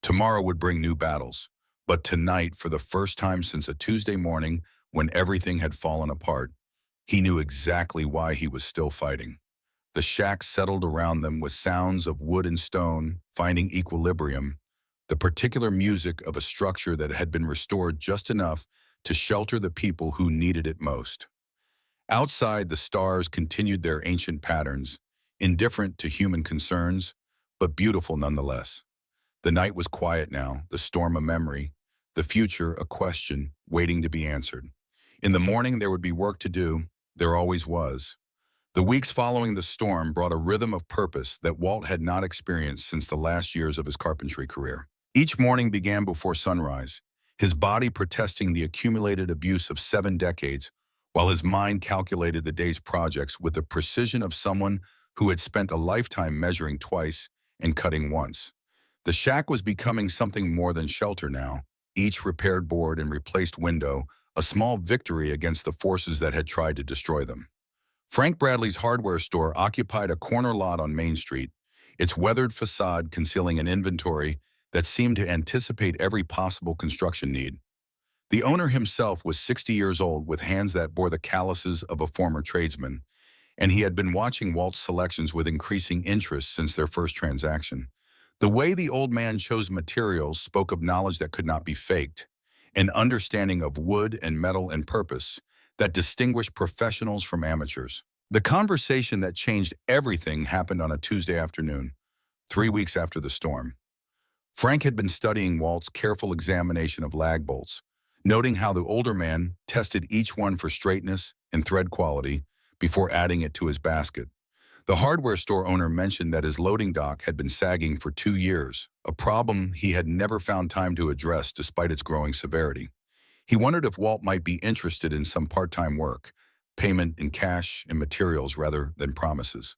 Tomorrow would bring new battles, but tonight, for the first time since a Tuesday morning when everything had fallen apart, he knew exactly why he was still fighting. The shack settled around them with sounds of wood and stone finding equilibrium, the particular music of a structure that had been restored just enough to shelter the people who needed it most. Outside, the stars continued their ancient patterns, indifferent to human concerns, but beautiful nonetheless. The night was quiet now, the storm a memory, the future a question waiting to be answered. In the morning, there would be work to do. There always was. The weeks following the storm brought a rhythm of purpose that Walt had not experienced since the last years of his carpentry career. Each morning began before sunrise, his body protesting the accumulated abuse of 7 decades, while his mind calculated the day's projects with the precision of someone who had spent a lifetime measuring twice and cutting once. The shack was becoming something more than shelter now, each repaired board and replaced window a small victory against the forces that had tried to destroy them. Frank Bradley's hardware store occupied a corner lot on Main Street, its weathered facade concealing an inventory that seemed to anticipate every possible construction need. The owner himself was 60 years old with hands that bore the calluses of a former tradesman, and he had been watching Walt's selections with increasing interest since their first transaction. The way the old man chose materials spoke of knowledge that could not be faked, an understanding of wood and metal and purpose that distinguished professionals from amateurs. The conversation that changed everything happened on a Tuesday afternoon, 3 weeks after the storm. Frank had been studying Walt's careful examination of lag bolts, noting how the older man tested each one for straightness and thread quality before adding it to his basket. The hardware store owner mentioned that his loading dock had been sagging for 2 years, a problem he had never found time to address despite its growing severity. He wondered if Walt might be interested in some part-time work, payment in cash and materials rather than promises.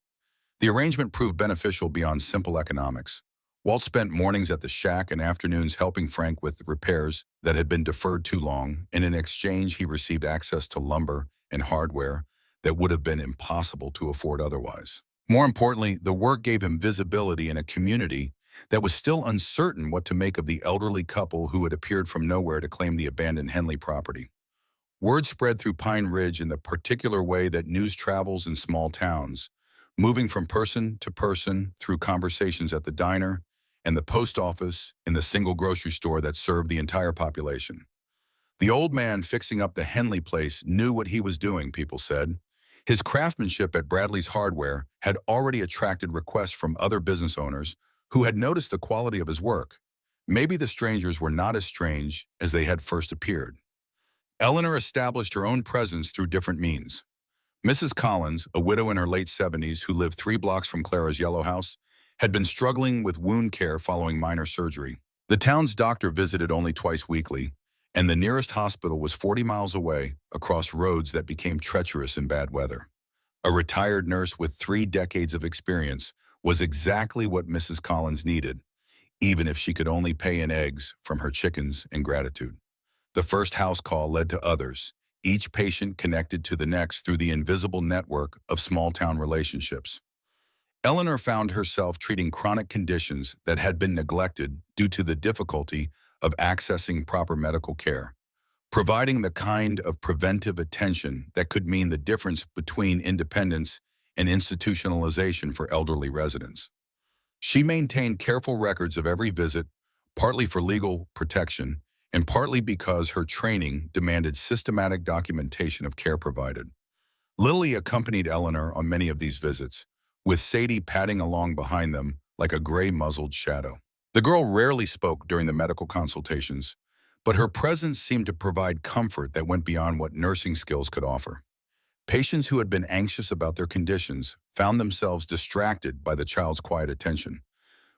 The arrangement proved beneficial beyond simple economics. Walt spent mornings at the shack and afternoons helping Frank with repairs that had been deferred too long, and in exchange he received access to lumber and hardware that would have been impossible to afford otherwise. More importantly, the work gave him visibility in a community that was still uncertain what to make of the elderly couple who had appeared from nowhere to claim the abandoned Henley property. Word spread through Pine Ridge in the particular way that news travels in small towns, moving from person to person through conversations at the diner and the post office in the single grocery store that served the entire population. The old man fixing up the Henley place knew what he was doing, people said. His craftsmanship at Bradley's Hardware had already attracted requests from other business owners who had noticed the quality of his work. Maybe the strangers were not as strange as they had first appeared. Eleanor established her own presence through different means. Mrs. Collins, a widow in her late 70s who lived 3 blocks from Clara's yellow house, had been struggling with wound care following minor surgery. The town's doctor visited only twice weekly, and the nearest hospital was 40 miles away, across roads that became treacherous in bad weather. A retired nurse with 3 decades of experience was exactly what Mrs. Collins needed, even if she could only pay in eggs from her chickens in gratitude. The first house call led to others, each patient connected to the next through the invisible network of small-town relationships. Eleanor found herself treating chronic conditions that had been neglected due to the difficulty of accessing proper medical care, providing the kind of preventive attention that could mean the difference between independence and institutionalization for elderly residents. She maintained careful records of every visit, partly for legal protection, and partly because her training demanded systematic documentation of care provided. Lily accompanied Eleanor on many of these visits, with Sadie padding along behind them like a gray-muzzled shadow. The girl rarely spoke during the medical consultations, but her presence seemed to provide comfort that went beyond what nursing skills could offer. Patients who had been anxious about their conditions found themselves distracted by the child's quiet attention,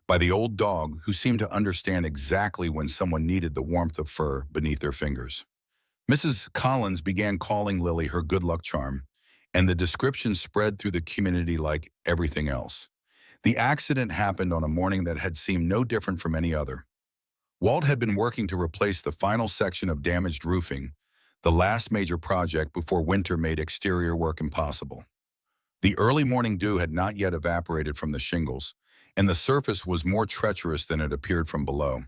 by the old dog who seemed to understand exactly when someone needed the warmth of fur beneath their fingers. Mrs. Collins began calling Lily her good luck charm, and the description spread through the community like everything else. The accident happened on a morning that had seemed no different from any other. Walt had been working to replace the final section of damaged roofing, the last major project before winter made exterior work impossible. The early morning dew had not yet evaporated from the shingles, and the surface was more treacherous than it appeared from below.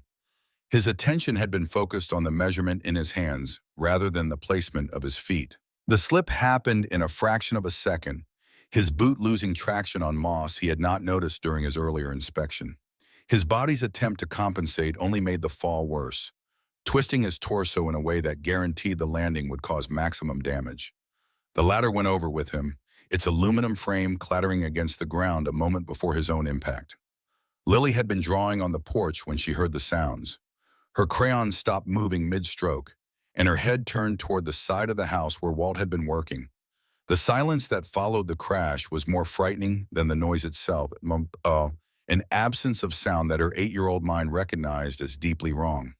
His attention had been focused on the measurement in his hands rather than the placement of his feet. The slip happened in a fraction of a second, his boot losing traction on moss he had not noticed during his earlier inspection. His body's attempt to compensate only made the fall worse, twisting his torso in a way that guaranteed the landing would cause maximum damage. The ladder went over with him, its aluminum frame clattering against the ground a moment before his own impact. Lily had been drawing on the porch when she heard the sounds. Her crayon stopped moving mid-stroke, and her head turned toward the side of the house where Walt had been working. The silence that followed the crash was more frightening than the noise itself, an absence of sound that her 8-year-old mind recognized as deeply wrong.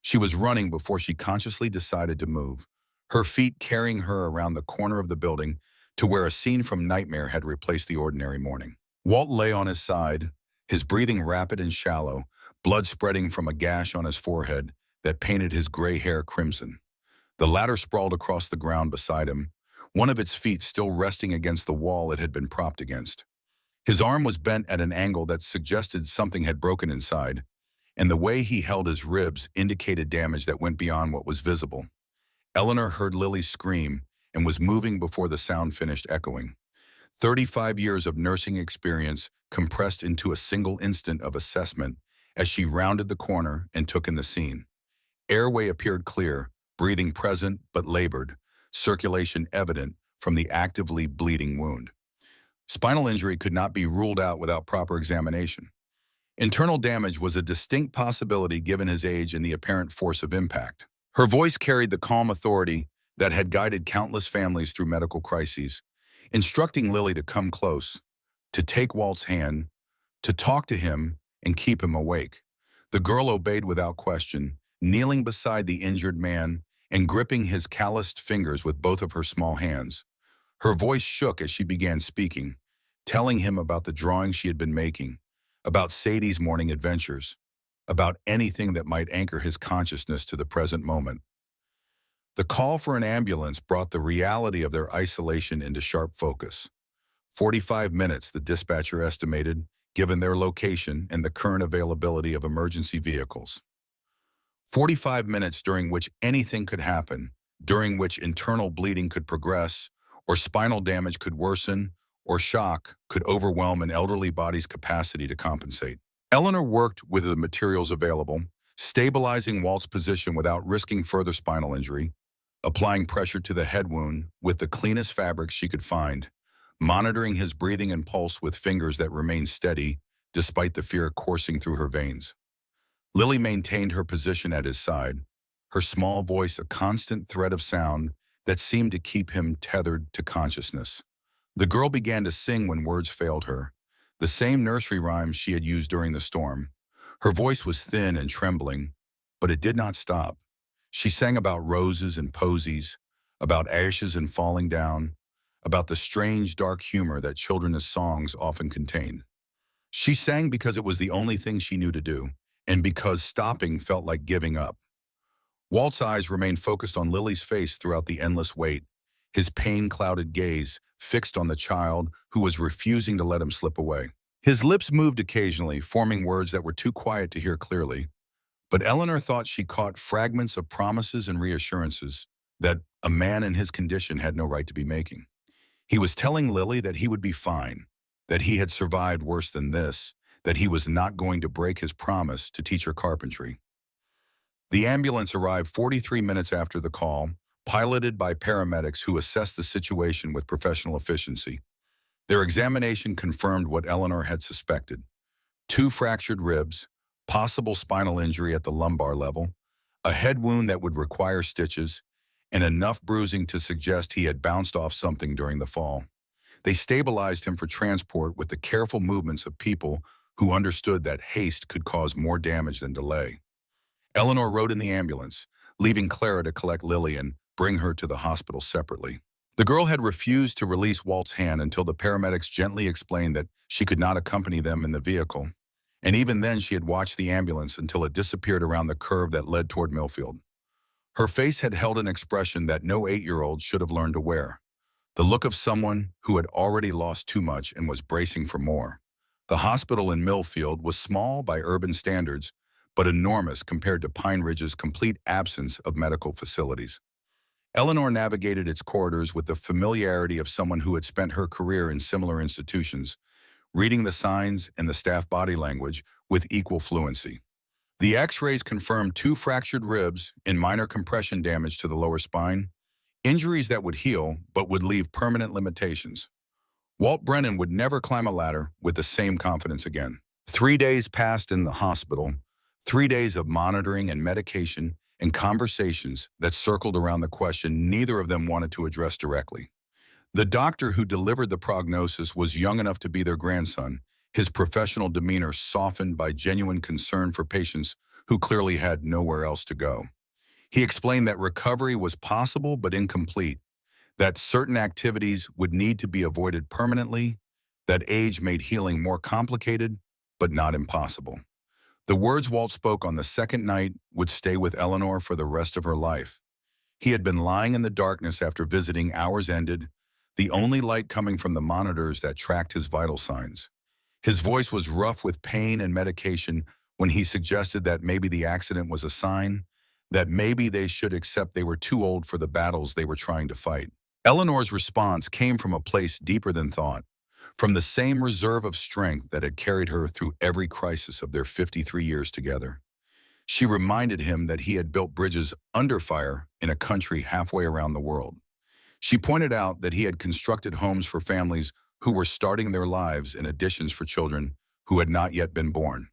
She was running before she consciously decided to move, her feet carrying her around the corner of the building to where a scene from Nightmare had replaced the ordinary morning. Walt lay on his side, his breathing rapid and shallow, blood spreading from a gash on his forehead that painted his gray hair crimson. The ladder sprawled across the ground beside him, one of its feet still resting against the wall it had been propped against. His arm was bent at an angle that suggested something had broken inside, and the way he held his ribs indicated damage that went beyond what was visible. Eleanor heard Lily scream and was moving before the sound finished echoing. 35 years of nursing experience compressed into a single instant of assessment as she rounded the corner and took in the scene. Airway appeared clear, breathing present but labored, circulation evident from the actively bleeding wound. Spinal injury could not be ruled out without proper examination. Internal damage was a distinct possibility given his age and the apparent force of impact. Her voice carried the calm authority that had guided countless families through medical crises, instructing Lily to come close, to take Walt's hand, to talk to him and keep him awake. The girl obeyed without question, kneeling beside the injured man and gripping his calloused fingers with both of her small hands. Her voice shook as she began speaking, telling him about the drawing she had been making, about Sadie's morning adventures, about anything that might anchor his consciousness to the present moment. The call for an ambulance brought the reality of their isolation into sharp focus. 45 minutes, the dispatcher estimated, given their location and the current availability of emergency vehicles. 45 minutes during which anything could happen, during which internal bleeding could progress, or spinal damage could worsen, or shock could overwhelm an elderly body's capacity to compensate. Eleanor worked with the materials available, stabilizing Walt's position without risking further spinal injury, applying pressure to the head wound with the cleanest fabric she could find, monitoring his breathing and pulse with fingers that remained steady despite the fear coursing through her veins. Lily maintained her position at his side, her small voice a constant thread of sound that seemed to keep him tethered to consciousness. The girl began to sing when words failed her, the same nursery rhymes she had used during the storm. Her voice was thin and trembling, but it did not stop. She sang about roses and posies, about ashes and falling down, about the strange dark humor that children's songs often contain. She sang because it was the only thing she knew to do, and because stopping felt like giving up. Walt's eyes remained focused on Lily's face throughout the endless wait, his pain-clouded gaze fixed on the child who was refusing to let him slip away. His lips moved occasionally, forming words that were too quiet to hear clearly, but Eleanor thought she caught fragments of promises and reassurances that a man in his condition had no right to be making. He was telling Lily that he would be fine, that he had survived worse than this, that he was not going to break his promise to teach her carpentry. The ambulance arrived 43 minutes after the call, piloted by paramedics who assessed the situation with professional efficiency. Their examination confirmed what Eleanor had suspected: 2 fractured ribs, possible spinal injury at the lumbar level, a head wound that would require stitches, and enough bruising to suggest he had bounced off something during the fall. They stabilized him for transport with the careful movements of people who understood that haste could cause more damage than delay. Eleanor rode in the ambulance, leaving Clara to collect Lily and bring her to the hospital separately. The girl had refused to release Walt's hand until the paramedics gently explained that she could not accompany them in the vehicle, and even then she had watched the ambulance until it disappeared around the curve that led toward Millfield. Her face had held an expression that no 8-year-old should have learned to wear, the look of someone who had already lost too much and was bracing for more. The hospital in Millfield was small by urban standards, but enormous compared to Pine Ridge's complete absence of medical facilities. Eleanor navigated its corridors with the familiarity of someone who had spent her career in similar institutions, reading the signs and the staff body language with equal fluency. The X-rays confirmed 2 fractured ribs and minor compression damage to the lower spine, injuries that would heal but would leave permanent limitations. Walt Brennan would never climb a ladder with the same confidence again. 3 days passed in the hospital, 3 days of monitoring and medication and conversations that circled around the question neither of them wanted to address directly. The doctor who delivered the prognosis was young enough to be their grandson, his professional demeanor softened by genuine concern for patients who clearly had nowhere else to go. He explained that recovery was possible but incomplete, that certain activities would need to be avoided permanently, that age made healing more complicated but not impossible. The words Walt spoke on the second night would stay with Eleanor for the rest of her life. He had been lying in the darkness after visiting hours ended, the only light coming from the monitors that tracked his vital signs. His voice was rough with pain and medication when he suggested that maybe the accident was a sign, that maybe they should accept they were too old for the battles they were trying to fight. Eleanor's response came from a place deeper than thought, from the same reserve of strength that had carried her through every crisis of their 53 years together. She reminded him that he had built bridges under fire in a country halfway around the world. She pointed out that he had constructed homes for families who were starting their lives and additions for children who had not yet been born.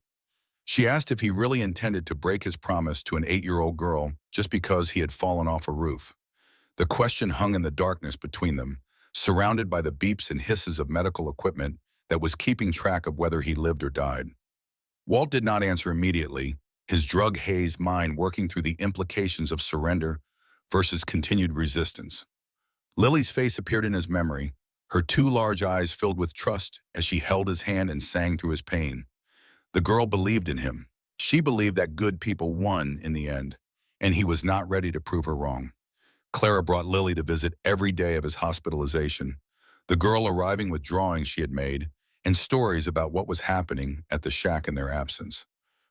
She asked if he really intended to break his promise to an 8-year-old girl just because he had fallen off a roof. The question hung in the darkness between them, surrounded by the beeps and hisses of medical equipment that was keeping track of whether he lived or died. Walt did not answer immediately, his drug-hazed mind working through the implications of surrender versus continued resistance. Lily's face appeared in his memory, her 2 large eyes filled with trust as she held his hand and sang through his pain. The girl believed in him. She believed that good people won in the end, and he was not ready to prove her wrong. Clara brought Lily to visit every day of his hospitalization, the girl arriving with drawings she had made and stories about what was happening at the shack in their absence.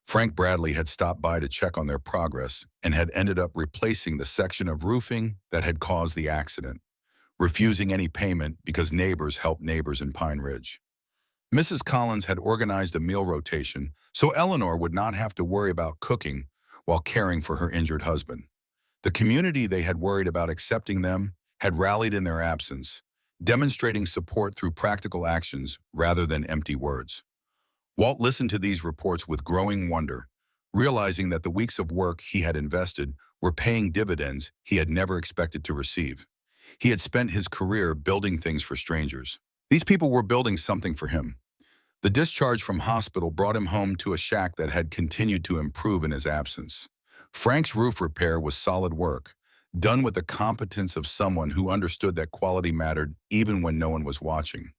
Frank Bradley had stopped by to check on their progress and had ended up replacing the section of roofing that had caused the accident, refusing any payment because neighbors helped neighbors in Pine Ridge. Mrs. Collins had organized a meal rotation so Eleanor would not have to worry about cooking while caring for her injured husband. The community they had worried about accepting them had rallied in their absence, demonstrating support through practical actions rather than empty words. Walt listened to these reports with growing wonder, realizing that the weeks of work he had invested were paying dividends he had never expected to receive. He had spent his career building things for strangers. These people were building something for him. The discharge from hospital brought him home to a shack that had continued to improve in his absence. Frank's roof repair was solid work, done with the competence of someone who understood that quality mattered even when no one was watching.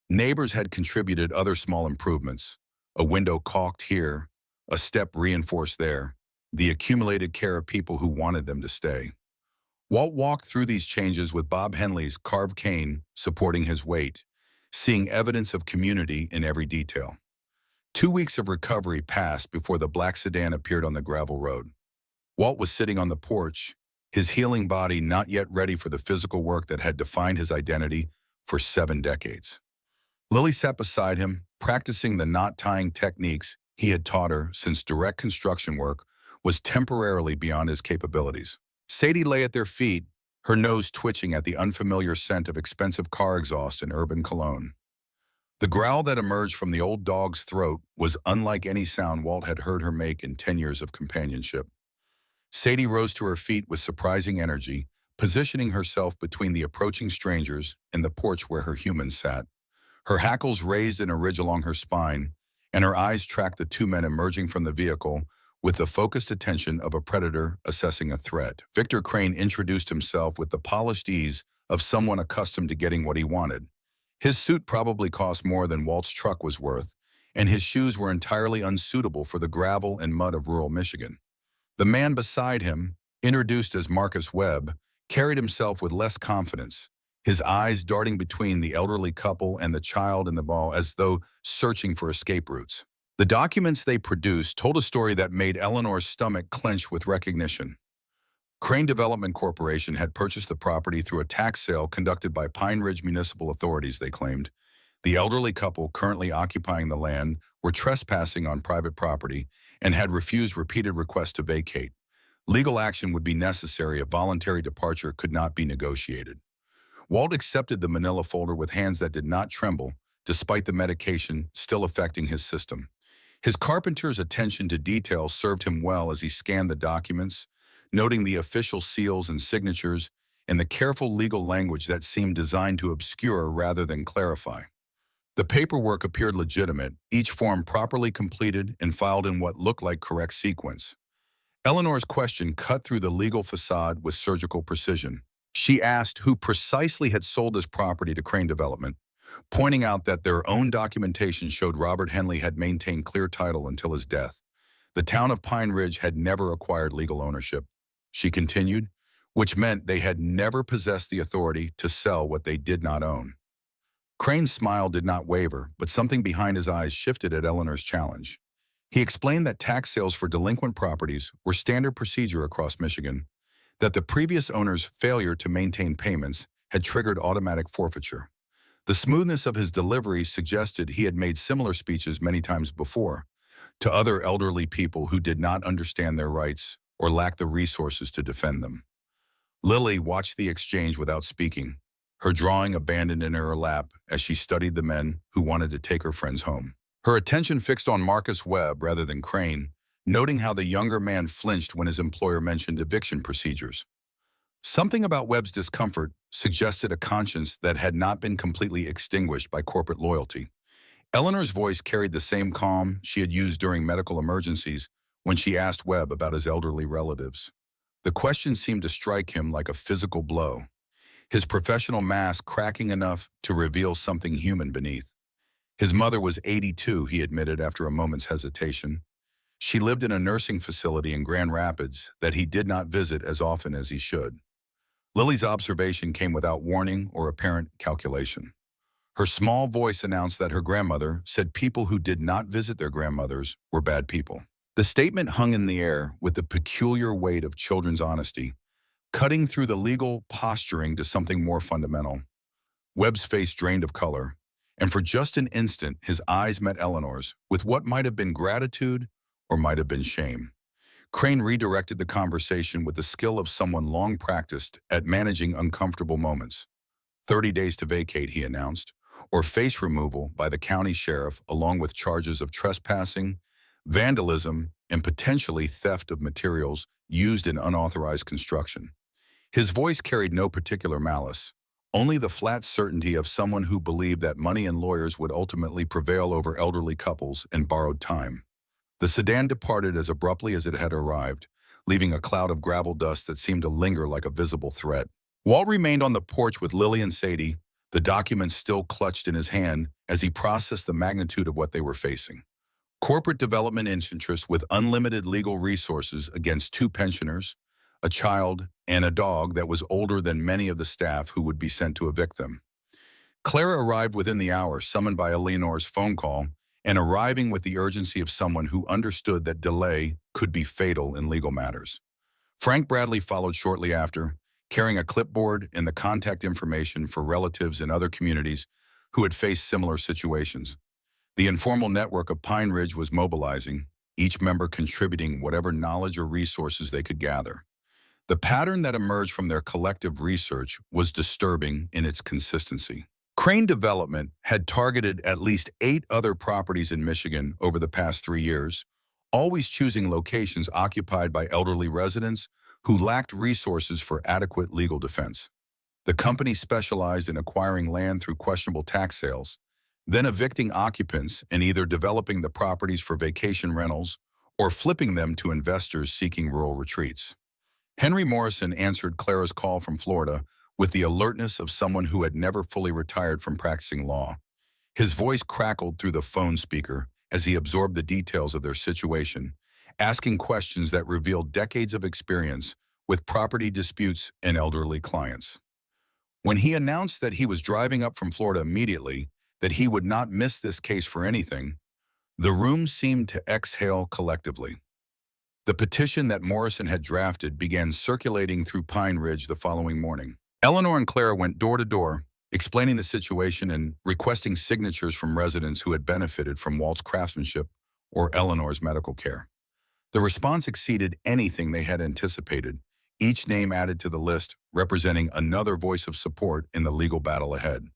Neighbors had contributed other small improvements, a window caulked here, a step reinforced there, the accumulated care of people who wanted them to stay. Walt walked through these changes with Bob Henley's carved cane supporting his weight, seeing evidence of community in every detail. 2 weeks of recovery passed before the black sedan appeared on the gravel road. Walt was sitting on the porch, his healing body not yet ready for the physical work that had defined his identity for 7 decades. Lily sat beside him, practicing the knot-tying techniques he had taught her since direct construction work was temporarily beyond his capabilities. Sadie lay at their feet, her nose twitching at the unfamiliar scent of expensive car exhaust and urban cologne. The growl that emerged from the old dog's throat was unlike any sound Walt had heard her make in 10 years of companionship. Sadie rose to her feet with surprising energy, positioning herself between the approaching strangers and the porch where her humans sat. Her hackles raised in a ridge along her spine, and her eyes tracked the 2 men emerging from the vehicle with the focused attention of a predator assessing a threat. Victor Crane introduced himself with the polished ease of someone accustomed to getting what he wanted. His suit probably cost more than Walt's truck was worth, and his shoes were entirely unsuitable for the gravel and mud of rural Michigan. The man beside him, introduced as Marcus Webb, carried himself with less confidence, his eyes darting between the elderly couple and the child in the ball as though searching for escape routes. The documents they produced told a story that made Eleanor's stomach clench with recognition. Crane Development Corporation had purchased the property through a tax sale conducted by Pine Ridge municipal authorities, they claimed. The elderly couple currently occupying the land were trespassing on private property and had refused repeated requests to vacate. Legal action would be necessary if voluntary departure could not be negotiated. Walt accepted the manila folder with hands that did not tremble, despite the medication still affecting his system. His carpenter's attention to detail served him well as he scanned the documents, noting the official seals and signatures and the careful legal language that seemed designed to obscure rather than clarify. The paperwork appeared legitimate, each form properly completed and filed in what looked like correct sequence. Eleanor's question cut through the legal facade with surgical precision. She asked who precisely had sold this property to Crane Development, pointing out that their own documentation showed Robert Henley had maintained clear title until his death. The town of Pine Ridge had never acquired legal ownership, she continued, which meant they had never possessed the authority to sell what they did not own. Crane's smile did not waver, but something behind his eyes shifted at Eleanor's challenge. He explained that tax sales for delinquent properties were standard procedure across Michigan, that the previous owner's failure to maintain payments had triggered automatic forfeiture. The smoothness of his delivery suggested he had made similar speeches many times before, to other elderly people who did not understand their rights or lacked the resources to defend them. Lily watched the exchange without speaking, her drawing abandoned in her lap as she studied the men who wanted to take her friends home. Her attention fixed on Marcus Webb rather than Crane, noting how the younger man flinched when his employer mentioned eviction procedures. Something about Webb's discomfort suggested a conscience that had not been completely extinguished by corporate loyalty. Eleanor's voice carried the same calm she had used during medical emergencies when she asked Webb about his elderly relatives. The question seemed to strike him like a physical blow, his professional mask cracking enough to reveal something human beneath. His mother was 82, he admitted after a moment's hesitation. She lived in a nursing facility in Grand Rapids that he did not visit as often as he should. Lily's observation came without warning or apparent calculation. Her small voice announced that her grandmother said people who did not visit their grandmothers were bad people. The statement hung in the air with the peculiar weight of children's honesty, cutting through the legal posturing to something more fundamental. Webb's face drained of color, and for just an instant his eyes met Eleanor's with what might have been gratitude or might have been shame. Crane redirected the conversation with the skill of someone long practiced at managing uncomfortable moments. 30 days to vacate, he announced, or face removal by the county sheriff along with charges of trespassing, vandalism, and potentially theft of materials used in unauthorized construction. His voice carried no particular malice, only the flat certainty of someone who believed that money and lawyers would ultimately prevail over elderly couples and borrowed time. The sedan departed as abruptly as it had arrived, leaving a cloud of gravel dust that seemed to linger like a visible threat. Walt remained on the porch with Lily and Sadie, the documents still clutched in his hand as he processed the magnitude of what they were facing. Corporate development interests with unlimited legal resources against two pensioners, a child, and a dog that was older than many of the staff who would be sent to evict them. Clara arrived within the hour, summoned by Eleanor's phone call, and arriving with the urgency of someone who understood that delay could be fatal in legal matters. Frank Bradley followed shortly after, carrying a clipboard and the contact information for relatives in other communities who had faced similar situations. The informal network of Pine Ridge was mobilizing, each member contributing whatever knowledge or resources they could gather. The pattern that emerged from their collective research was disturbing in its consistency. Crane Development had targeted at least 8 other properties in Michigan over the past 3 years, always choosing locations occupied by elderly residents who lacked resources for adequate legal defense. The company specialized in acquiring land through questionable tax sales, then evicting occupants and either developing the properties for vacation rentals or flipping them to investors seeking rural retreats. Henry Morrison answered Clara's call from Florida with the alertness of someone who had never fully retired from practicing law. His voice crackled through the phone speaker as he absorbed the details of their situation, asking questions that revealed decades of experience with property disputes and elderly clients. When he announced that he was driving up from Florida immediately, that he would not miss this case for anything, the room seemed to exhale collectively. The petition that Morrison had drafted began circulating through Pine Ridge the following morning. Eleanor and Clara went door to door, explaining the situation and requesting signatures from residents who had benefited from Walt's craftsmanship or Eleanor's medical care. The response exceeded anything they had anticipated, each name added to the list representing another voice of support in the legal battle ahead.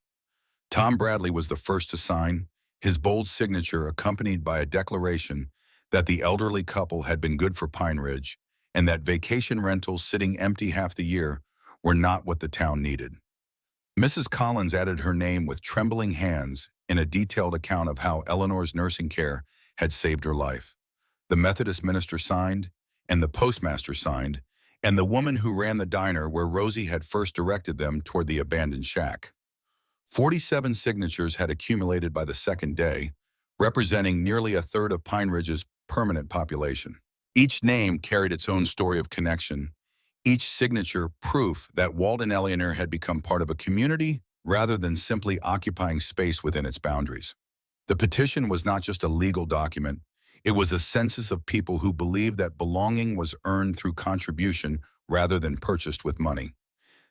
Tom Bradley was the first to sign, his bold signature accompanied by a declaration that the elderly couple had been good for Pine Ridge and that vacation rentals sitting empty half the year were not what the town needed. Mrs. Collins added her name with trembling hands in a detailed account of how Eleanor's nursing care had saved her life. The Methodist minister signed, and the postmaster signed, and the woman who ran the diner where Rosie had first directed them toward the abandoned shack. 47 signatures had accumulated by the second day, representing nearly a third of Pine Ridge's permanent population. Each name carried its own story of connection, each signature proof that Walt and Eleanor had become part of a community rather than simply occupying space within its boundaries. The petition was not just a legal document, it was a census of people who believed that belonging was earned through contribution rather than purchased with money.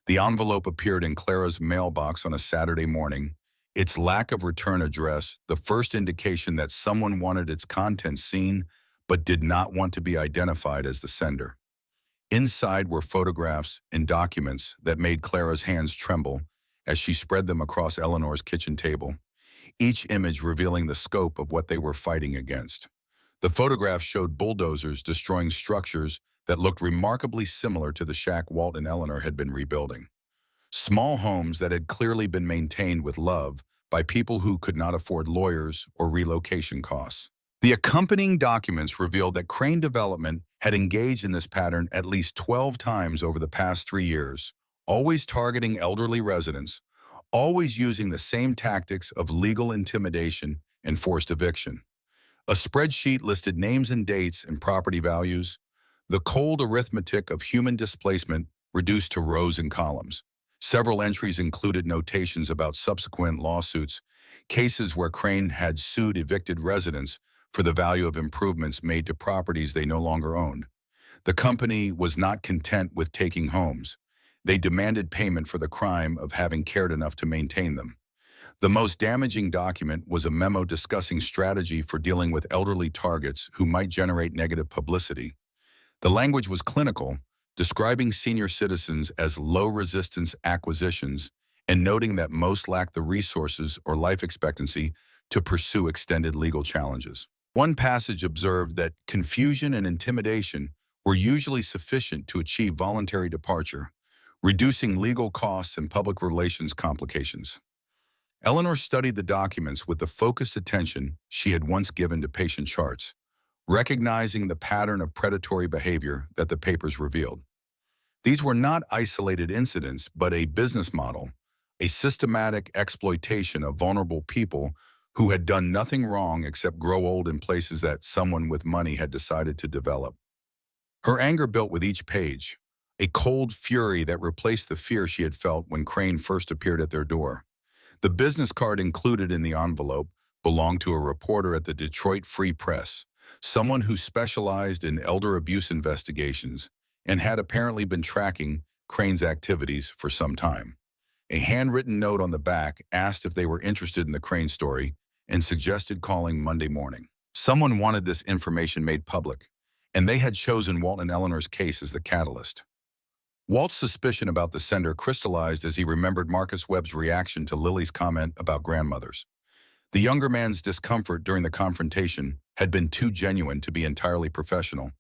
The envelope appeared in Clara's mailbox on a Saturday morning, its lack of return address the first indication that someone wanted its contents seen but did not want to be identified as the sender. Inside were photographs and documents that made Clara's hands tremble as she spread them across Eleanor's kitchen table, each image revealing the scope of what they were fighting against. The photographs showed bulldozers destroying structures that looked remarkably similar to the shack Walt and Eleanor had been rebuilding. Small homes that had clearly been maintained with love by people who could not afford lawyers or relocation costs. The accompanying documents revealed that Crane Development had engaged in this pattern at least 12 times over the past 3 years, always targeting elderly residents, always using the same tactics of legal intimidation and forced eviction. A spreadsheet listed names and dates and property values, the cold arithmetic of human displacement reduced to rows and columns. Several entries included notations about subsequent lawsuits, cases where Crane had sued evicted residents for the value of improvements made to properties they no longer owned. The company was not content with taking homes. They demanded payment for the crime of having cared enough to maintain them. The most damaging document was a memo discussing strategy for dealing with elderly targets who might generate negative publicity. The language was clinical, describing senior citizens as low-resistance acquisitions and noting that most lacked the resources or life expectancy to pursue extended legal challenges. One passage observed that confusion and intimidation were usually sufficient to achieve voluntary departure, reducing legal costs and public relations complications. Eleanor studied the documents with the focused attention she had once given to patient charts, recognizing the pattern of predatory behavior that the papers revealed. These were not isolated incidents, but a business model, a systematic exploitation of vulnerable people who had done nothing wrong except grow old in places that someone with money had decided to develop. Her anger built with each page, a cold fury that replaced the fear she had felt when Crane first appeared at their door. The business card included in the envelope belonged to a reporter at the Detroit Free Press, someone who specialized in elder abuse investigations and had apparently been tracking Crane's activities for some time. A handwritten note on the back asked if they were interested in the Crane story and suggested calling Monday morning. Someone wanted this information made public, and they had chosen Walt and Eleanor's case as the catalyst. Walt's suspicion about the sender crystallized as he remembered Marcus Webb's reaction to Lily's comment about grandmothers. The younger man's discomfort during the confrontation had been too genuine to be entirely professional,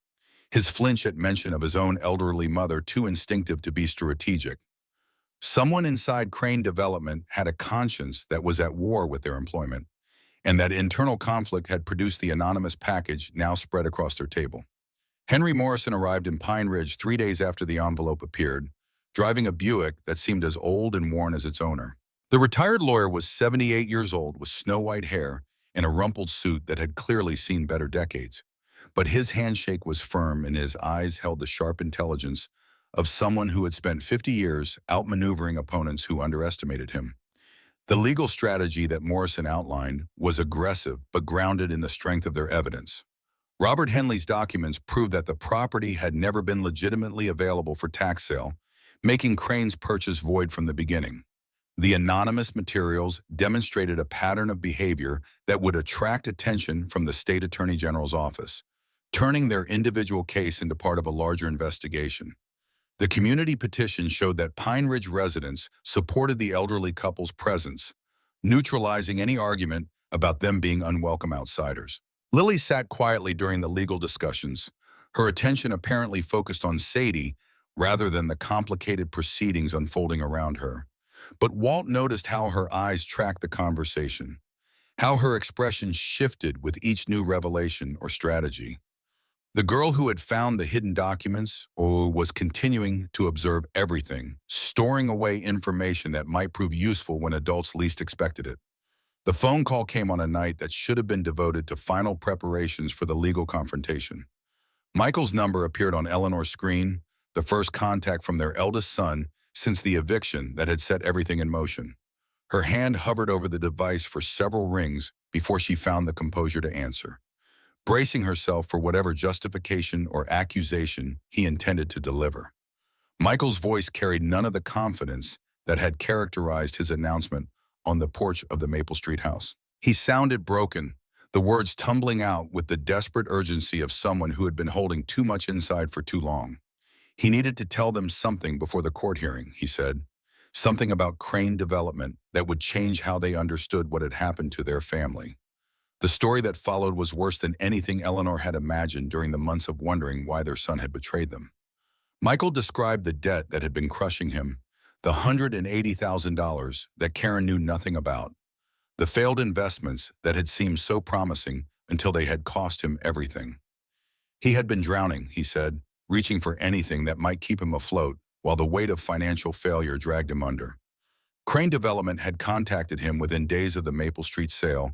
his flinch at mention of his own elderly mother too instinctive to be strategic. Someone inside Crane Development had a conscience that was at war with their employment, and that internal conflict had produced the anonymous package now spread across their table. Henry Morrison arrived in Pine Ridge 3 days after the envelope appeared, driving a Buick that seemed as old and worn as its owner. The retired lawyer was 78 years old with snow-white hair and a rumpled suit that had clearly seen better decades. But his handshake was firm and his eyes held the sharp intelligence of someone who had spent 50 years outmaneuvering opponents who underestimated him. The legal strategy that Morrison outlined was aggressive but grounded in the strength of their evidence. Robert Henley's documents proved that the property had never been legitimately available for tax sale, making Crane's purchase void from the beginning. The anonymous materials demonstrated a pattern of behavior that would attract attention from the state attorney general's office, turning their individual case into part of a larger investigation. The community petition showed that Pine Ridge residents supported the elderly couple's presence, neutralizing any argument about them being unwelcome outsiders. Lily sat quietly during the legal discussions, her attention apparently focused on Sadie rather than the complicated proceedings unfolding around her. But Walt noticed how her eyes tracked the conversation, how her expression shifted with each new revelation or strategy. The girl who had found the hidden documents was continuing to observe everything, storing away information that might prove useful when adults least expected it. The phone call came on a night that should have been devoted to final preparations for the legal confrontation. Michael's number appeared on Eleanor's screen, the first contact from their eldest son since the eviction that had set everything in motion. Her hand hovered over the device for several rings before she found the composure to answer, bracing herself for whatever justification or accusation he intended to deliver. Michael's voice carried none of the confidence that had characterized his announcement on the porch of the Maple Street house. He sounded broken, the words tumbling out with the desperate urgency of someone who had been holding too much inside for too long. He needed to tell them something before the court hearing, he said, something about Crane Development that would change how they understood what had happened to their family. The story that followed was worse than anything Eleanor had imagined during the months of wondering why their son had betrayed them. Michael described the debt that had been crushing him, the $180,000 that Karen knew nothing about, the failed investments that had seemed so promising until they had cost him everything. He had been drowning, he said, reaching for anything that might keep him afloat while the weight of financial failure dragged him under. Crane Development had contacted him within days of the Maple Street sale,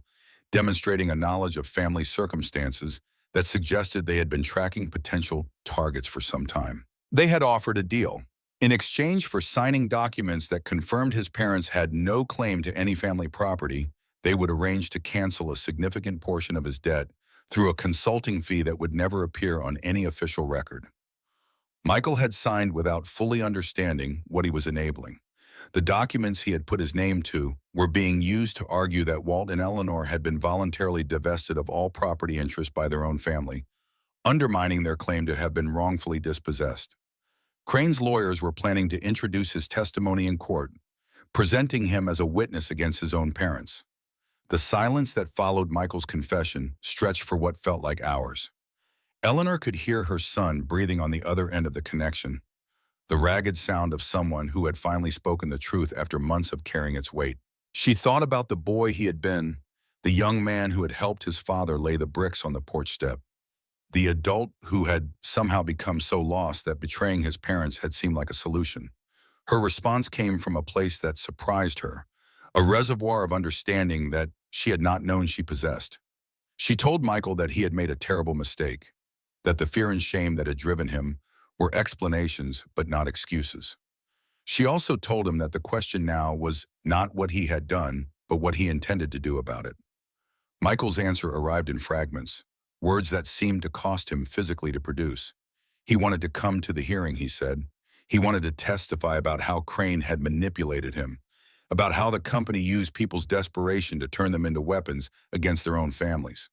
demonstrating a knowledge of family circumstances that suggested they had been tracking potential targets for some time. They had offered a deal. In exchange for signing documents that confirmed his parents had no claim to any family property, they would arrange to cancel a significant portion of his debt through a consulting fee that would never appear on any official record. Michael had signed without fully understanding what he was enabling. The documents he had put his name to were being used to argue that Walt and Eleanor had been voluntarily divested of all property interest by their own family, undermining their claim to have been wrongfully dispossessed. Crane's lawyers were planning to introduce his testimony in court, presenting him as a witness against his own parents. The silence that followed Michael's confession stretched for what felt like hours. Eleanor could hear her son breathing on the other end of the connection, the ragged sound of someone who had finally spoken the truth after months of carrying its weight. She thought about the boy he had been, the young man who had helped his father lay the bricks on the porch step, the adult who had somehow become so lost that betraying his parents had seemed like a solution. Her response came from a place that surprised her, a reservoir of understanding that she had not known she possessed. She told Michael that he had made a terrible mistake, that the fear and shame that had driven him were explanations but not excuses. She also told him that the question now was not what he had done, but what he intended to do about it. Michael's answer arrived in fragments, words that seemed to cost him physically to produce. He wanted to come to the hearing, he said. He wanted to testify about how Crane had manipulated him, about how the company used people's desperation to turn them into weapons against their own families.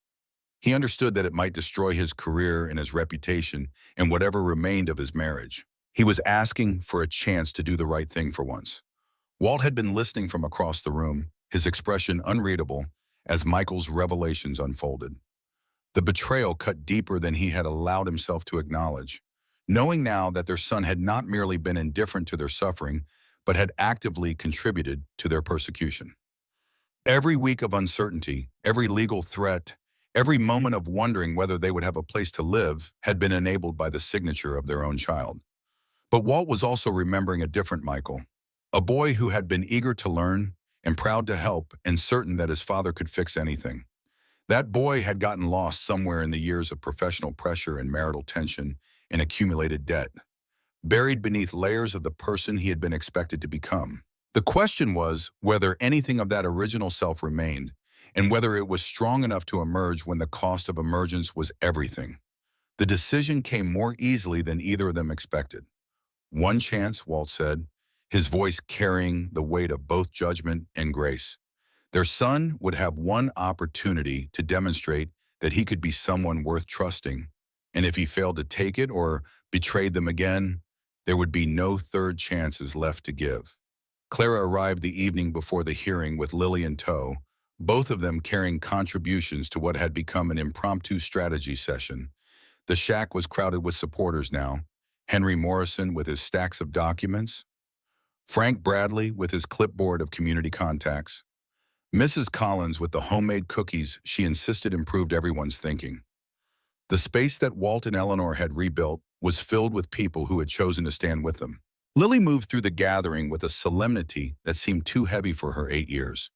He understood that it might destroy his career and his reputation and whatever remained of his marriage. He was asking for a chance to do the right thing for once. Walt had been listening from across the room, his expression unreadable as Michael's revelations unfolded. The betrayal cut deeper than he had allowed himself to acknowledge, knowing now that their son had not merely been indifferent to their suffering, but had actively contributed to their persecution. Every week of uncertainty, every legal threat, every moment of wondering whether they would have a place to live had been enabled by the signature of their own child. But Walt was also remembering a different Michael, a boy who had been eager to learn and proud to help and certain that his father could fix anything. That boy had gotten lost somewhere in the years of professional pressure and marital tension and accumulated debt, buried beneath layers of the person he had been expected to become. The question was whether anything of that original self remained, and whether it was strong enough to emerge when the cost of emergence was everything. The decision came more easily than either of them expected. One chance, Walt said, his voice carrying the weight of both judgment and grace. Their son would have one opportunity to demonstrate that he could be someone worth trusting, and if he failed to take it or betrayed them again, there would be no third chances left to give. Clara arrived the evening before the hearing with Lily in tow, both of them carrying contributions to what had become an impromptu strategy session. The shack was crowded with supporters now, Henry Morrison with his stacks of documents, Frank Bradley with his clipboard of community contacts, Mrs. Collins with the homemade cookies she insisted improved everyone's thinking. The space that Walt and Eleanor had rebuilt was filled with people who had chosen to stand with them. Lily moved through the gathering with a solemnity that seemed too heavy for her 8 years,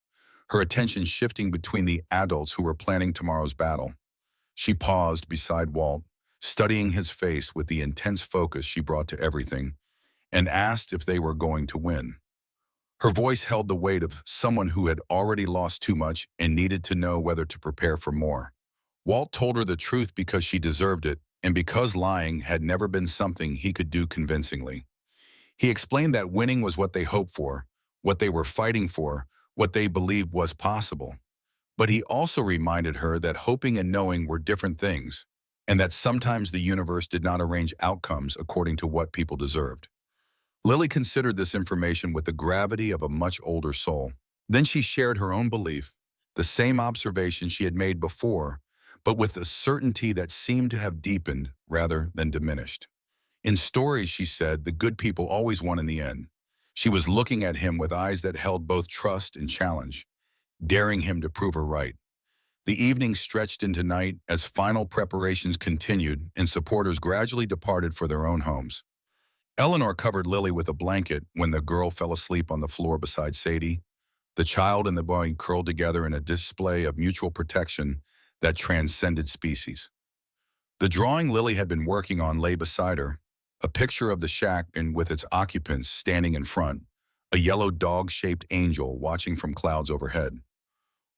her attention shifting between the adults who were planning tomorrow's battle. She paused beside Walt, studying his face with the intense focus she brought to everything, and asked if they were going to win. Her voice held the weight of someone who had already lost too much and needed to know whether to prepare for more. Walt told her the truth because she deserved it, and because lying had never been something he could do convincingly. He explained that winning was what they hoped for, what they were fighting for, what they believed was possible. But he also reminded her that hoping and knowing were different things, and that sometimes the universe did not arrange outcomes according to what people deserved. Lily considered this information with the gravity of a much older soul. Then she shared her own belief, the same observation she had made before, but with a certainty that seemed to have deepened rather than diminished. In stories, she said, the good people always won in the end. She was looking at him with eyes that held both trust and challenge, daring him to prove her right. The evening stretched into night as final preparations continued and supporters gradually departed for their own homes. Eleanor covered Lily with a blanket when the girl fell asleep on the floor beside Sadie. The child and the boy curled together in a display of mutual protection that transcended species. The drawing Lily had been working on lay beside her, a picture of the shack and with its occupants standing in front, a yellow dog-shaped angel watching from clouds overhead.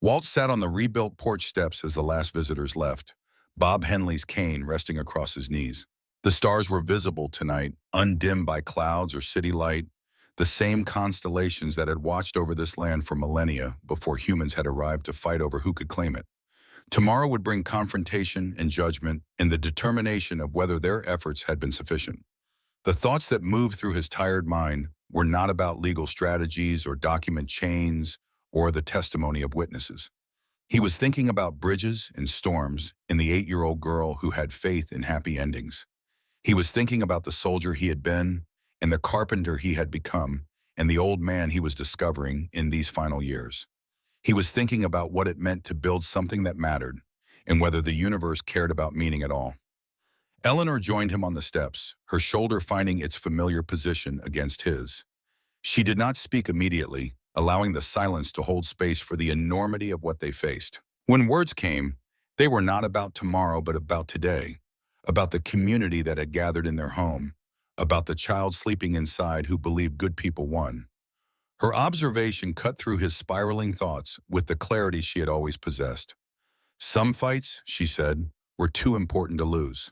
Walt sat on the rebuilt porch steps as the last visitors left, Bob Henley's cane resting across his knees. The stars were visible tonight, undimmed by clouds or city light, the same constellations that had watched over this land for millennia before humans had arrived to fight over who could claim it. Tomorrow would bring confrontation and judgment and the determination of whether their efforts had been sufficient. The thoughts that moved through his tired mind were not about legal strategies or document chains or the testimony of witnesses. He was thinking about bridges and storms and the 8-year-old girl who had faith in happy endings. He was thinking about the soldier he had been and the carpenter he had become and the old man he was discovering in these final years. He was thinking about what it meant to build something that mattered and whether the universe cared about meaning at all. Eleanor joined him on the steps, her shoulder finding its familiar position against his. She did not speak immediately, allowing the silence to hold space for the enormity of what they faced. When words came, they were not about tomorrow but about today, about the community that had gathered in their home, about the child sleeping inside who believed good people won. Her observation cut through his spiraling thoughts with the clarity she had always possessed. Some fights, she said, were too important to lose.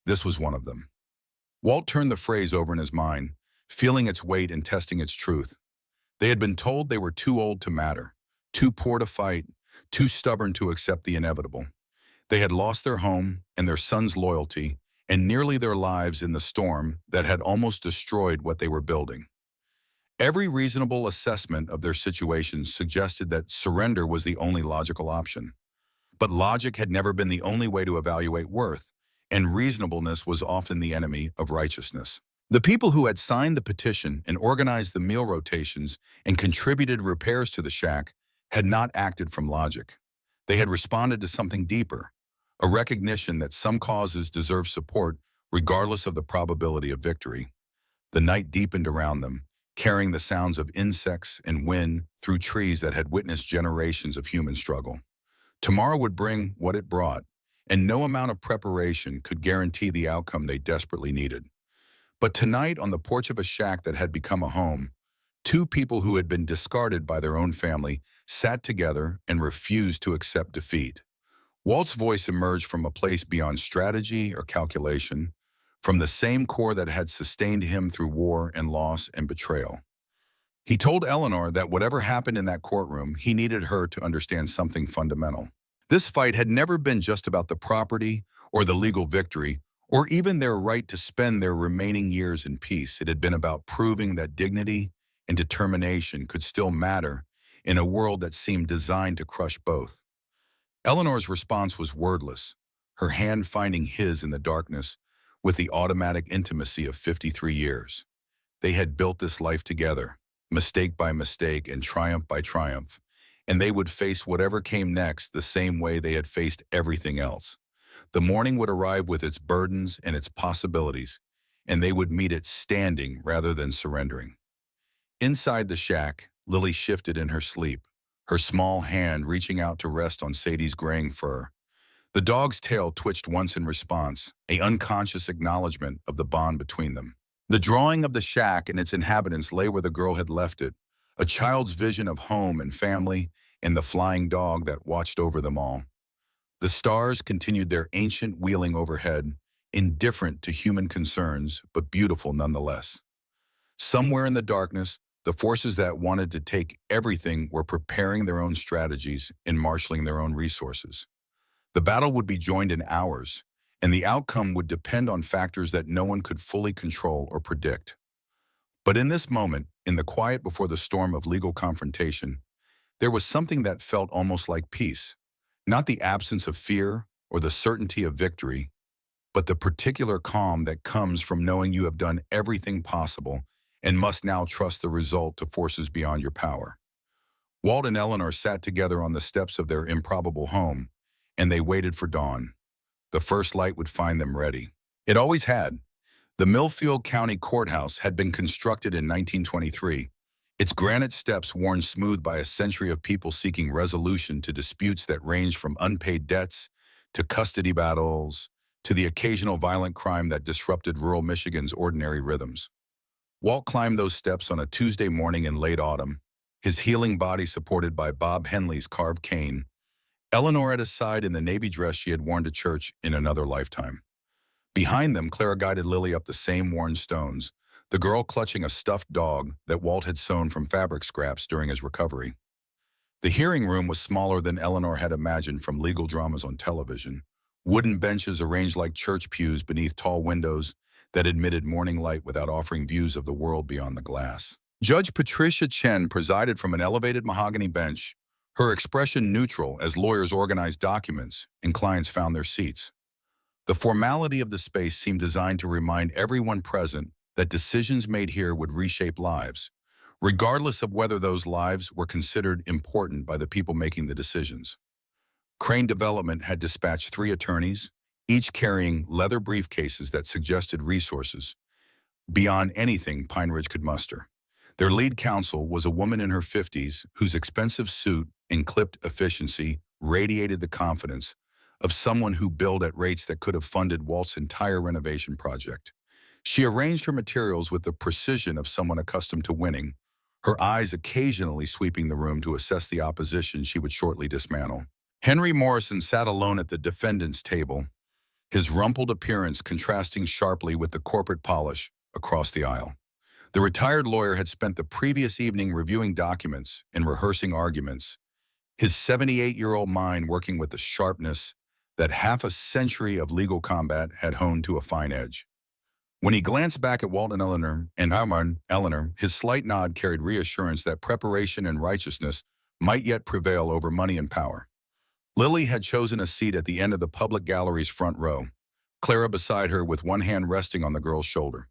This was one of them. Walt turned the phrase over in his mind, feeling its weight and testing its truth. They had been told they were too old to matter, too poor to fight, too stubborn to accept the inevitable. They had lost their home and their son's loyalty and nearly their lives in the storm that had almost destroyed what they were building. Every reasonable assessment of their situation suggested that surrender was the only logical option. But logic had never been the only way to evaluate worth, and reasonableness was often the enemy of righteousness. The people who had signed the petition and organized the meal rotations and contributed repairs to the shack had not acted from logic. They had responded to something deeper, a recognition that some causes deserve support regardless of the probability of victory. The night deepened around them, carrying the sounds of insects and wind through trees that had witnessed generations of human struggle. Tomorrow would bring what it brought, and no amount of preparation could guarantee the outcome they desperately needed. But tonight, on the porch of a shack that had become a home, two people who had been discarded by their own family sat together and refused to accept defeat. Walt's voice emerged from a place beyond strategy or calculation, from the same core that had sustained him through war and loss and betrayal. He told Eleanor that whatever happened in that courtroom, he needed her to understand something fundamental. This fight had never been just about the property or the legal victory, or even their right to spend their remaining years in peace. It had been about proving that dignity and determination could still matter in a world that seemed designed to crush both. Eleanor's response was wordless, her hand finding his in the darkness with the automatic intimacy of 53 years. They had built this life together, mistake by mistake and triumph by triumph, and they would face whatever came next the same way they had faced everything else. The morning would arrive with its burdens and its possibilities, and they would meet it standing rather than surrendering. Inside the shack, Lily shifted in her sleep, her small hand reaching out to rest on Sadie's graying fur. The dog's tail twitched once in response, an unconscious acknowledgement of the bond between them. The drawing of the shack and its inhabitants lay where the girl had left it, a child's vision of home and family and the flying dog that watched over them all. The stars continued their ancient wheeling overhead, indifferent to human concerns, but beautiful nonetheless. Somewhere in the darkness, the forces that wanted to take everything were preparing their own strategies and marshaling their own resources. The battle would be joined in hours, and the outcome would depend on factors that no one could fully control or predict. But in this moment, in the quiet before the storm of legal confrontation, there was something that felt almost like peace, not the absence of fear or the certainty of victory, but the particular calm that comes from knowing you have done everything possible and must now trust the result to forces beyond your power. Walt and Eleanor sat together on the steps of their improbable home, and they waited for dawn. The first light would find them ready. It always had. The Millfield County Courthouse had been constructed in 1923, its granite steps worn smooth by a century of people seeking resolution to disputes that ranged from unpaid debts to custody battles to the occasional violent crime that disrupted rural Michigan's ordinary rhythms. Walt climbed those steps on a Tuesday morning in late autumn, his healing body supported by Bob Henley's carved cane, Eleanor at his side in the navy dress she had worn to church in another lifetime. Behind them, Clara guided Lily up the same worn stones, the girl clutching a stuffed dog that Walt had sewn from fabric scraps during his recovery. The hearing room was smaller than Eleanor had imagined from legal dramas on television. Wooden benches arranged like church pews beneath tall windows that admitted morning light without offering views of the world beyond the glass. Judge Patricia Chen presided from an elevated mahogany bench, her expression neutral as lawyers organized documents and clients found their seats. The formality of the space seemed designed to remind everyone present that decisions made here would reshape lives, regardless of whether those lives were considered important by the people making the decisions. Crane Development had dispatched 3 attorneys, each carrying leather briefcases that suggested resources beyond anything Pine Ridge could muster. Their lead counsel was a woman in her 50s whose expensive suit and clipped efficiency radiated the confidence of someone who billed at rates that could have funded Walt's entire renovation project. She arranged her materials with the precision of someone accustomed to winning, her eyes occasionally sweeping the room to assess the opposition she would shortly dismantle. Henry Morrison sat alone at the defendant's table, his rumpled appearance contrasting sharply with the corporate polish across the aisle. The retired lawyer had spent the previous evening reviewing documents and rehearsing arguments, his 78-year-old mind working with the sharpness that half a century of legal combat had honed to a fine edge. When he glanced back at Walt and Eleanor, his slight nod carried reassurance that preparation and righteousness might yet prevail over money and power. Lily had chosen a seat at the end of the public gallery's front row, Clara beside her with one hand resting on the girl's shoulder.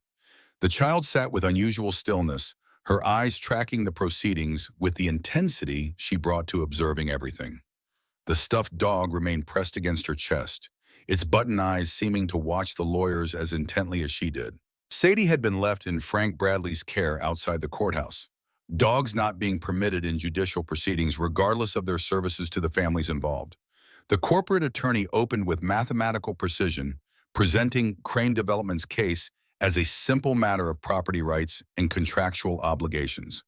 The child sat with unusual stillness, her eyes tracking the proceedings with the intensity she brought to observing everything. The stuffed dog remained pressed against her chest, its button eyes seeming to watch the lawyers as intently as she did. Sadie had been left in Frank Bradley's care outside the courthouse, dogs not being permitted in judicial proceedings regardless of their services to the families involved. The corporate attorney opened with mathematical precision, presenting Crane Development's case as a simple matter of property rights and contractual obligations.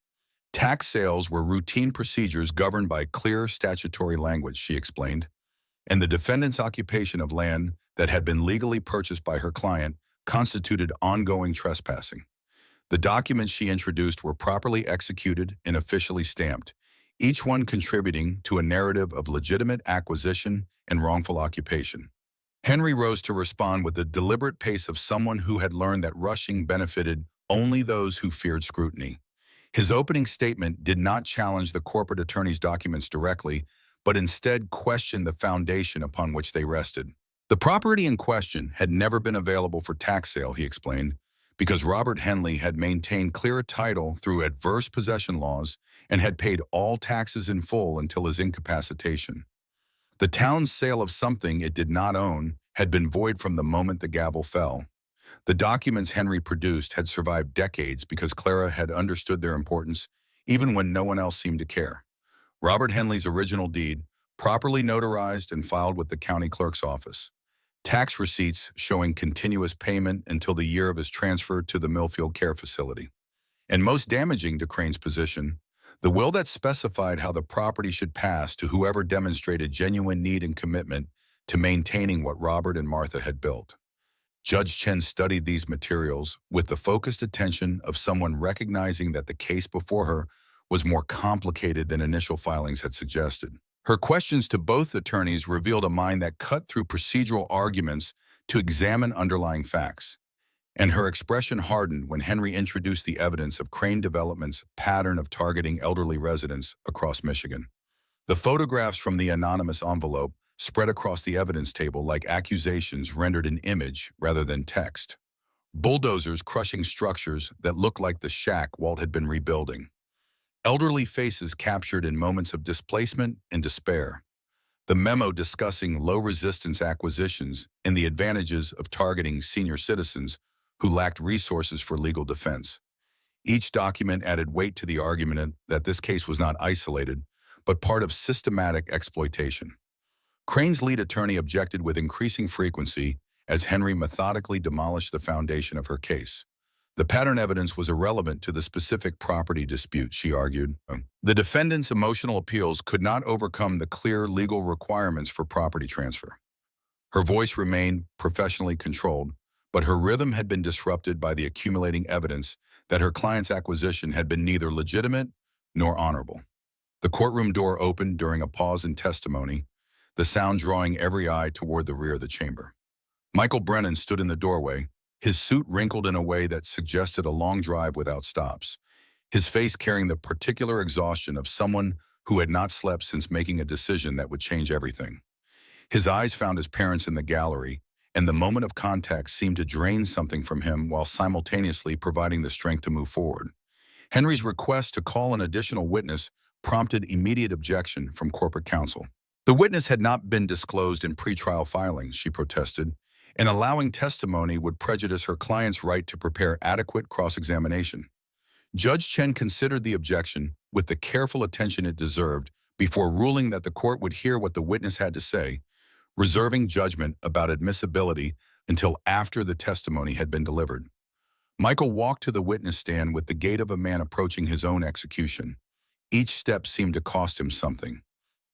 Tax sales were routine procedures governed by clear statutory language, she explained, and the defendant's occupation of land that had been legally purchased by her client constituted ongoing trespassing. The documents she introduced were properly executed and officially stamped, each one contributing to a narrative of legitimate acquisition and wrongful occupation. Henry rose to respond with the deliberate pace of someone who had learned that rushing benefited only those who feared scrutiny. His opening statement did not challenge the corporate attorney's documents directly, but instead questioned the foundation upon which they rested. The property in question had never been available for tax sale, he explained, because Robert Henley had maintained clear title through adverse possession laws and had paid all taxes in full until his incapacitation. The town's sale of something it did not own had been void from the moment the gavel fell. The documents Henry produced had survived decades because Clara had understood their importance even when no one else seemed to care. Robert Henley's original deed, properly notarized and filed with the county clerk's office. Tax receipts showing continuous payment until the year of his transfer to the Millfield Care Facility. And most damaging to Crane's position, the will that specified how the property should pass to whoever demonstrated genuine need and commitment to maintaining what Robert and Martha had built. Judge Chen studied these materials with the focused attention of someone recognizing that the case before her was more complicated than initial filings had suggested. Her questions to both attorneys revealed a mind that cut through procedural arguments to examine underlying facts. And her expression hardened when Henry introduced the evidence of Crane Development's pattern of targeting elderly residents across Michigan. The photographs from the anonymous envelope spread across the evidence table like accusations rendered in image rather than text. Bulldozers crushing structures that looked like the shack Walt had been rebuilding. Elderly faces captured in moments of displacement and despair. The memo discussing low-resistance acquisitions and the advantages of targeting senior citizens who lacked resources for legal defense. Each document added weight to the argument that this case was not isolated, but part of systematic exploitation. Crane's lead attorney objected with increasing frequency as Henry methodically demolished the foundation of her case. The pattern evidence was irrelevant to the specific property dispute, she argued. The defendant's emotional appeals could not overcome the clear legal requirements for property transfer. Her voice remained professionally controlled, but her rhythm had been disrupted by the accumulating evidence that her client's acquisition had been neither legitimate nor honorable. The courtroom door opened during a pause in testimony, the sound drawing every eye toward the rear of the chamber. Michael Brennan stood in the doorway, his suit wrinkled in a way that suggested a long drive without stops, his face carrying the particular exhaustion of someone who had not slept since making a decision that would change everything. His eyes found his parents in the gallery, and the moment of contact seemed to drain something from him while simultaneously providing the strength to move forward. Henry's request to call an additional witness prompted immediate objection from corporate counsel. The witness had not been disclosed in pretrial filings, she protested, and allowing testimony would prejudice her client's right to prepare adequate cross-examination. Judge Chen considered the objection with the careful attention it deserved before ruling that the court would hear what the witness had to say, reserving judgment about admissibility until after the testimony had been delivered. Michael walked to the witness stand with the gait of a man approaching his own execution. Each step seemed to cost him something,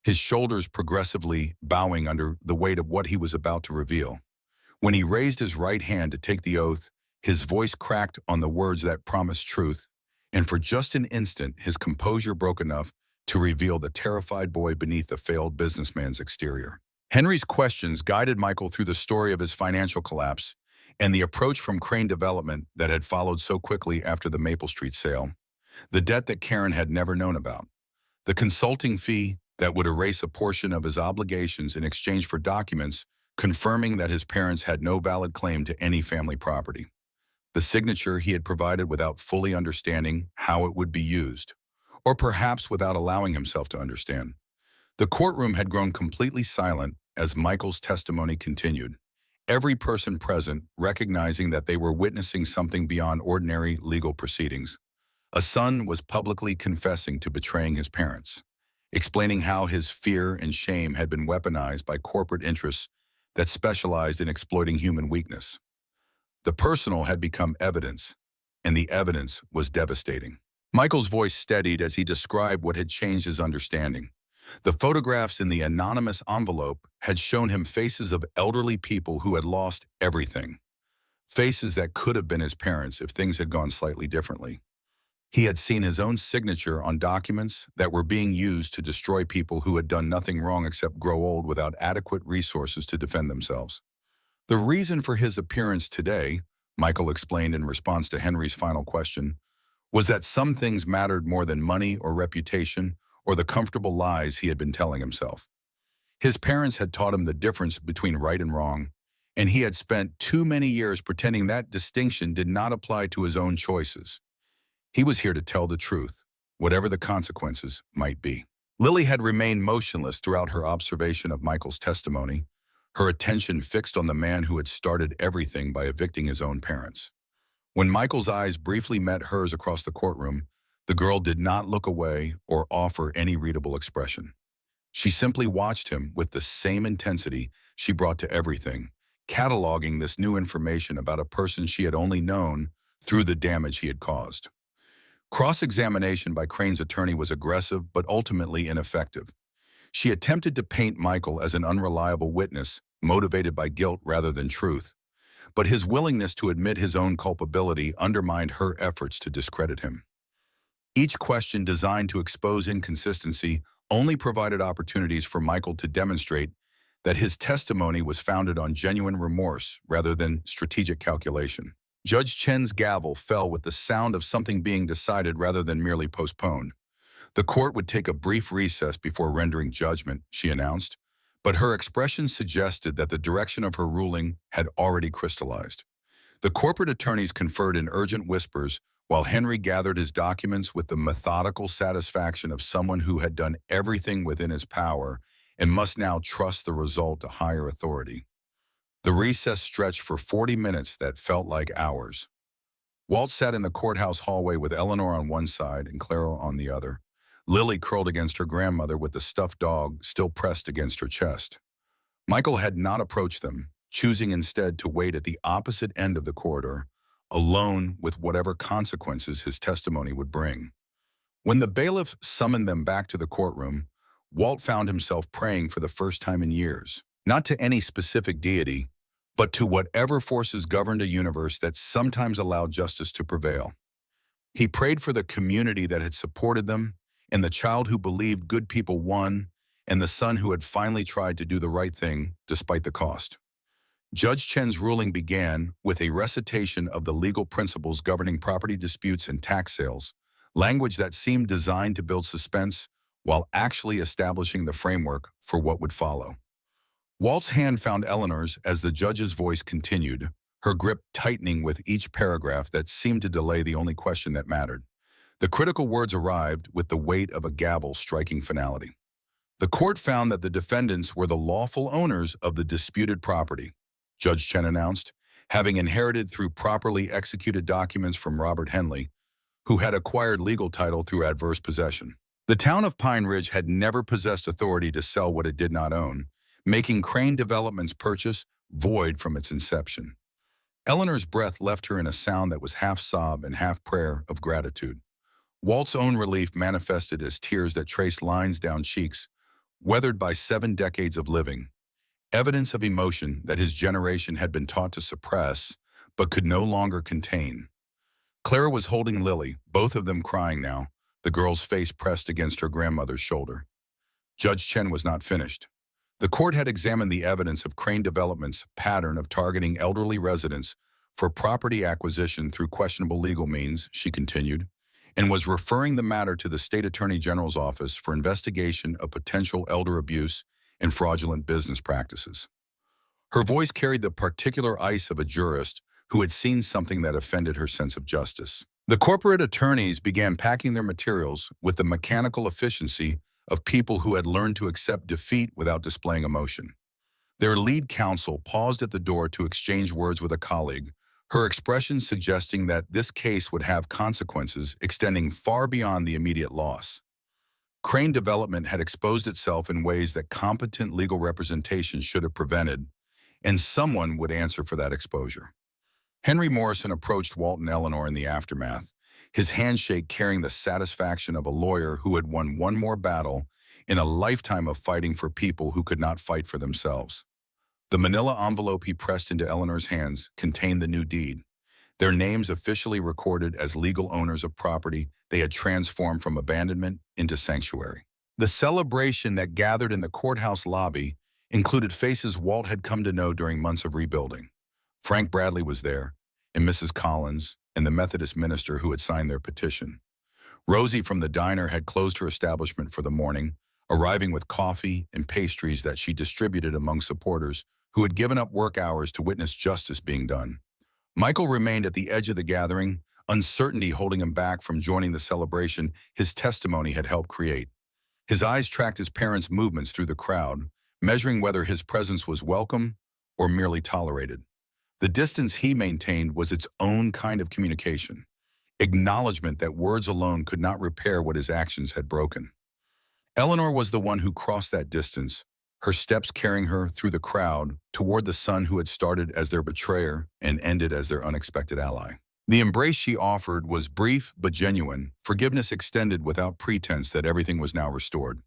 his shoulders progressively bowing under the weight of what he was about to reveal. When he raised his right hand to take the oath, his voice cracked on the words that promised truth, and for just an instant his composure broke enough to reveal the terrified boy beneath the failed businessman's exterior. Henry's questions guided Michael through the story of his financial collapse and the approach from Crane Development that had followed so quickly after the Maple Street sale, the debt that Karen had never known about, the consulting fee that would erase a portion of his obligations in exchange for documents confirming that his parents had no valid claim to any family property, the signature he had provided without fully understanding how it would be used, or perhaps without allowing himself to understand. The courtroom had grown completely silent as Michael's testimony continued, every person present recognizing that they were witnessing something beyond ordinary legal proceedings. A son was publicly confessing to betraying his parents, explaining how his fear and shame had been weaponized by corporate interests that specialized in exploiting human weakness. The personal had become evidence, and the evidence was devastating. Michael's voice steadied as he described what had changed his understanding. The photographs in the anonymous envelope had shown him faces of elderly people who had lost everything, faces that could have been his parents if things had gone slightly differently. He had seen his own signature on documents that were being used to destroy people who had done nothing wrong except grow old without adequate resources to defend themselves. The reason for his appearance today, Michael explained in response to Henry's final question, was that some things mattered more than money or reputation or the comfortable lies he had been telling himself. His parents had taught him the difference between right and wrong, and he had spent too many years pretending that distinction did not apply to his own choices. He was here to tell the truth, whatever the consequences might be. Lily had remained motionless throughout her observation of Michael's testimony, her attention fixed on the man who had started everything by evicting his own parents. When Michael's eyes briefly met hers across the courtroom, the girl did not look away or offer any readable expression. She simply watched him with the same intensity she brought to everything, cataloging this new information about a person she had only known through the damage he had caused. Cross-examination by Crane's attorney was aggressive but ultimately ineffective. She attempted to paint Michael as an unreliable witness, motivated by guilt rather than truth, but his willingness to admit his own culpability undermined her efforts to discredit him. Each question designed to expose inconsistency only provided opportunities for Michael to demonstrate that his testimony was founded on genuine remorse rather than strategic calculation. Judge Chen's gavel fell with the sound of something being decided rather than merely postponed. The court would take a brief recess before rendering judgment, she announced, but her expression suggested that the direction of her ruling had already crystallized. The corporate attorneys conferred in urgent whispers while Henry gathered his documents with the methodical satisfaction of someone who had done everything within his power and must now trust the result to higher authority. The recess stretched for 40 minutes that felt like hours. Walt sat in the courthouse hallway with Eleanor on one side and Clara on the other, Lily curled against her grandmother with the stuffed dog still pressed against her chest. Michael had not approached them, choosing instead to wait at the opposite end of the corridor, alone with whatever consequences his testimony would bring. When the bailiff summoned them back to the courtroom, Walt found himself praying for the first time in years, not to any specific deity, but to whatever forces governed a universe that sometimes allowed justice to prevail. He prayed for the community that had supported them and the child who believed good people won, and the son who had finally tried to do the right thing despite the cost. Judge Chen's ruling began with a recitation of the legal principles governing property disputes and tax sales, language that seemed designed to build suspense while actually establishing the framework for what would follow. Walt's hand found Eleanor's as the judge's voice continued, her grip tightening with each paragraph that seemed to delay the only question that mattered. The critical words arrived with the weight of a gavel striking finality. The court found that the defendants were the lawful owners of the disputed property, Judge Chen announced, having inherited through properly executed documents from Robert Henley, who had acquired legal title through adverse possession. The town of Pine Ridge had never possessed authority to sell what it did not own, making Crane Development's purchase void from its inception. Eleanor's breath left her in a sound that was half sob and half prayer of gratitude. Walt's own relief manifested as tears that traced lines down cheeks, weathered by 7 decades of living, evidence of emotion that his generation had been taught to suppress but could no longer contain. Clara was holding Lily, both of them crying now, the girl's face pressed against her grandmother's shoulder. Judge Chen was not finished. The court had examined the evidence of Crane Development's pattern of targeting elderly residents for property acquisition through questionable legal means, she continued, and was referring the matter to the State Attorney General's office for investigation of potential elder abuse and fraudulent business practices. Her voice carried the particular ice of a jurist who had seen something that offended her sense of justice. The corporate attorneys began packing their materials with the mechanical efficiency of people who had learned to accept defeat without displaying emotion. Their lead counsel paused at the door to exchange words with a colleague, her expression suggesting that this case would have consequences extending far beyond the immediate loss. Crane Development had exposed itself in ways that competent legal representation should have prevented, and someone would answer for that exposure. Henry Morrison approached Walt and Eleanor in the aftermath, his handshake carrying the satisfaction of a lawyer who had won one more battle in a lifetime of fighting for people who could not fight for themselves. The manila envelope he pressed into Eleanor's hands contained the new deed, their names officially recorded as legal owners of property they had transformed from abandonment into sanctuary. The celebration that gathered in the courthouse lobby included faces Walt had come to know during months of rebuilding. Frank Bradley was there, and Mrs. Collins, and the Methodist minister who had signed their petition. Rosie from the diner had closed her establishment for the morning, arriving with coffee and pastries that she distributed among supporters who had given up work hours to witness justice being done. Michael remained at the edge of the gathering, uncertainty holding him back from joining the celebration his testimony had helped create. His eyes tracked his parents' movements through the crowd, measuring whether his presence was welcome or merely tolerated. The distance he maintained was its own kind of communication, acknowledgement that words alone could not repair what his actions had broken. Eleanor was the one who crossed that distance, her steps carrying her through the crowd toward the son who had started as their betrayer and ended as their unexpected ally. The embrace she offered was brief but genuine, forgiveness extended without pretense that everything was now restored.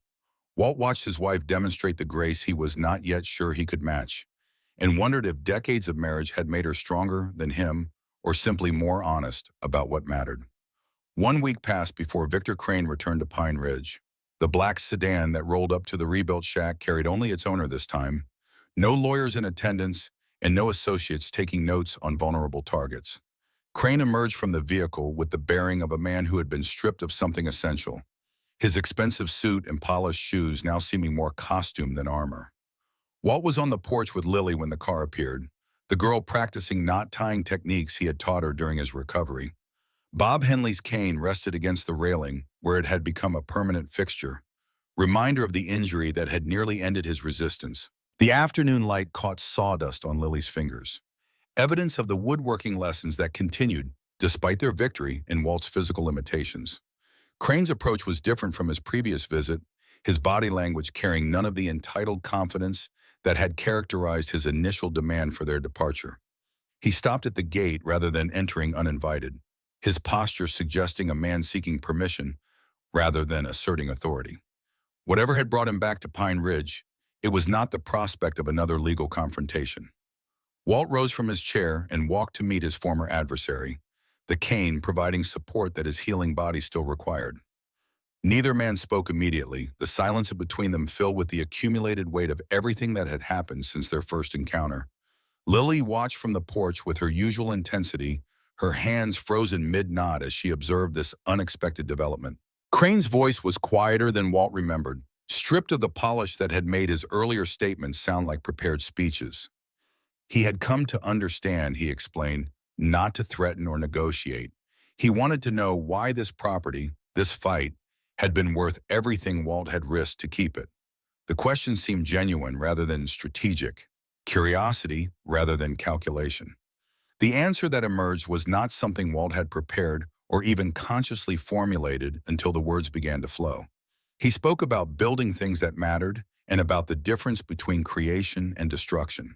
Walt watched his wife demonstrate the grace he was not yet sure he could match, and wondered if decades of marriage had made her stronger than him or simply more honest about what mattered. 1 week passed before Victor Crane returned to Pine Ridge. The black sedan that rolled up to the rebuilt shack carried only its owner this time, no lawyers in attendance, and no associates taking notes on vulnerable targets. Crane emerged from the vehicle with the bearing of a man who had been stripped of something essential, his expensive suit and polished shoes now seeming more costume than armor. Walt was on the porch with Lily when the car appeared, the girl practicing knot-tying techniques he had taught her during his recovery. Bob Henley's cane rested against the railing, where it had become a permanent fixture, reminder of the injury that had nearly ended his resistance. The afternoon light caught sawdust on Lily's fingers, evidence of the woodworking lessons that continued, despite their victory in Walt's physical limitations. Crane's approach was different from his previous visit, his body language carrying none of the entitled confidence that had characterized his initial demand for their departure. He stopped at the gate rather than entering uninvited, his posture suggesting a man seeking permission rather than asserting authority. Whatever had brought him back to Pine Ridge, it was not the prospect of another legal confrontation. Walt rose from his chair and walked to meet his former adversary, the cane providing support that his healing body still required. Neither man spoke immediately, the silence between them filled with the accumulated weight of everything that had happened since their first encounter. Lily watched from the porch with her usual intensity, her hands frozen mid-nod as she observed this unexpected development. Crane's voice was quieter than Walt remembered, stripped of the polish that had made his earlier statements sound like prepared speeches. He had come to understand, he explained, not to threaten or negotiate. He wanted to know why this property, this fight, had been worth everything Walt had risked to keep it. The question seemed genuine rather than strategic, curiosity rather than calculation. The answer that emerged was not something Walt had prepared or even consciously formulated until the words began to flow. He spoke about building things that mattered and about the difference between creation and destruction.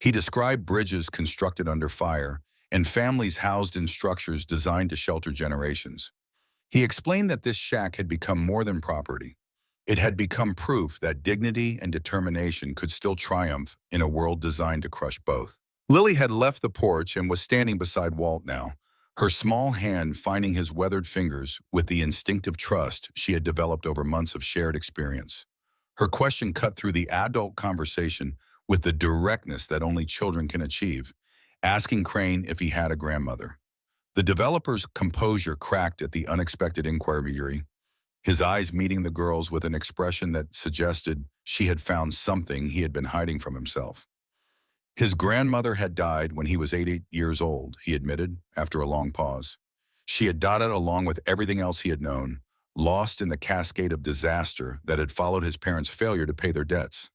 He described bridges constructed under fire and families housed in structures designed to shelter generations. He explained that this shack had become more than property. It had become proof that dignity and determination could still triumph in a world designed to crush both. Lily had left the porch and was standing beside Walt now, her small hand finding his weathered fingers with the instinctive trust she had developed over months of shared experience. Her question cut through the adult conversation with the directness that only children can achieve, asking Crane if he had a grandmother. The developer's composure cracked at the unexpected inquiry, his eyes meeting the girl's with an expression that suggested she had found something he had been hiding from himself. His grandmother had died when he was 8 years old, he admitted, after a long pause. She had died along with everything else he had known, lost in the cascade of disaster that had followed his parents' failure to pay their debts.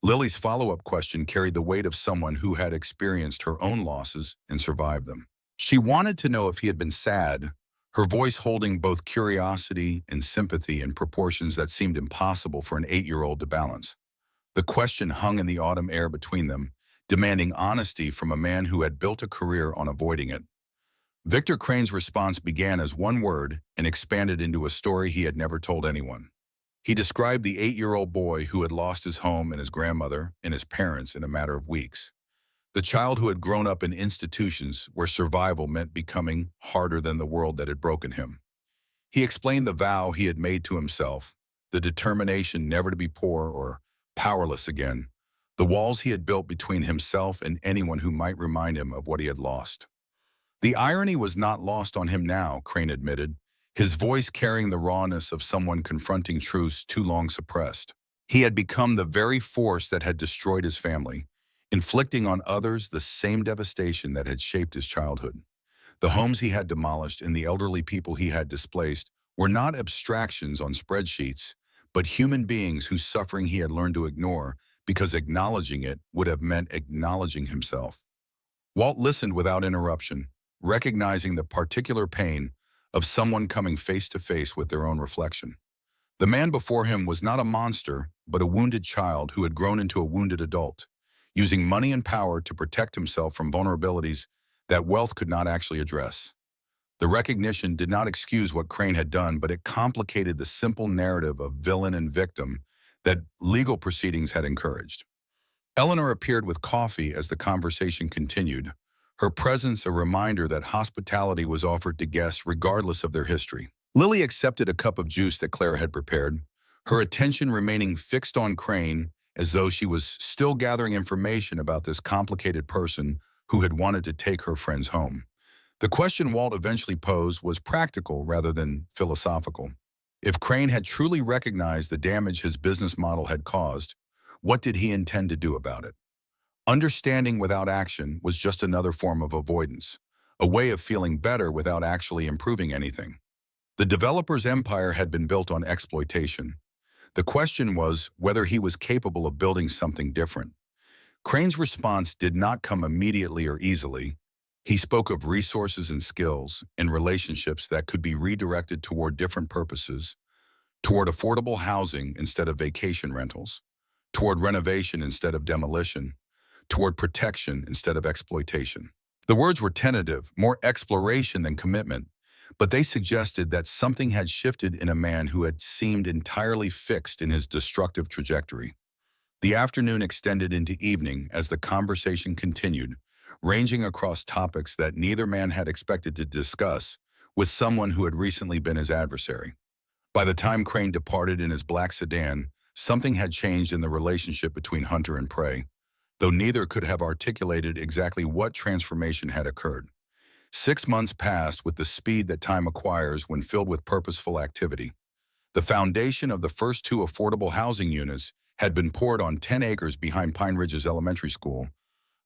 Lily's follow-up question carried the weight of someone who had experienced her own losses and survived them. She wanted to know if he had been sad, her voice holding both curiosity and sympathy in proportions that seemed impossible for an 8-year-old to balance. The question hung in the autumn air between them, demanding honesty from a man who had built a career on avoiding it. Victor Crane's response began as one word and expanded into a story he had never told anyone. He described the 8-year-old boy who had lost his home and his grandmother and his parents in a matter of weeks. The child who had grown up in institutions where survival meant becoming harder than the world that had broken him. He explained the vow he had made to himself, the determination never to be poor or powerless again, the walls he had built between himself and anyone who might remind him of what he had lost. The irony was not lost on him now, Crane admitted, his voice carrying the rawness of someone confronting truths too long suppressed. He had become the very force that had destroyed his family, inflicting on others the same devastation that had shaped his childhood. The homes he had demolished and the elderly people he had displaced were not abstractions on spreadsheets, but human beings whose suffering he had learned to ignore because acknowledging it would have meant acknowledging himself. Walt listened without interruption, recognizing the particular pain of someone coming face to face with their own reflection. The man before him was not a monster, but a wounded child who had grown into a wounded adult, using money and power to protect himself from vulnerabilities that wealth could not actually address. The recognition did not excuse what Crane had done, but it complicated the simple narrative of villain and victim that legal proceedings had encouraged. Eleanor appeared with coffee as the conversation continued, her presence a reminder that hospitality was offered to guests regardless of their history. Lily accepted a cup of juice that Claire had prepared, her attention remaining fixed on Crane as though she was still gathering information about this complicated person who had wanted to take her friends home. The question Walt eventually posed was practical rather than philosophical. If Crane had truly recognized the damage his business model had caused, what did he intend to do about it? Understanding without action was just another form of avoidance, a way of feeling better without actually improving anything. The developer's empire had been built on exploitation. The question was whether he was capable of building something different. Crane's response did not come immediately or easily. He spoke of resources and skills and relationships that could be redirected toward different purposes, toward affordable housing instead of vacation rentals, toward renovation instead of demolition, toward protection instead of exploitation. The words were tentative, more exploration than commitment, but they suggested that something had shifted in a man who had seemed entirely fixed in his destructive trajectory. The afternoon extended into evening as the conversation continued, ranging across topics that neither man had expected to discuss with someone who had recently been his adversary. By the time Crane departed in his black sedan, something had changed in the relationship between hunter and prey, though neither could have articulated exactly what transformation had occurred. 6 months passed with the speed that time acquires when filled with purposeful activity. The foundation of the first two affordable housing units had been poured on 10 acres behind Pine Ridge's elementary school,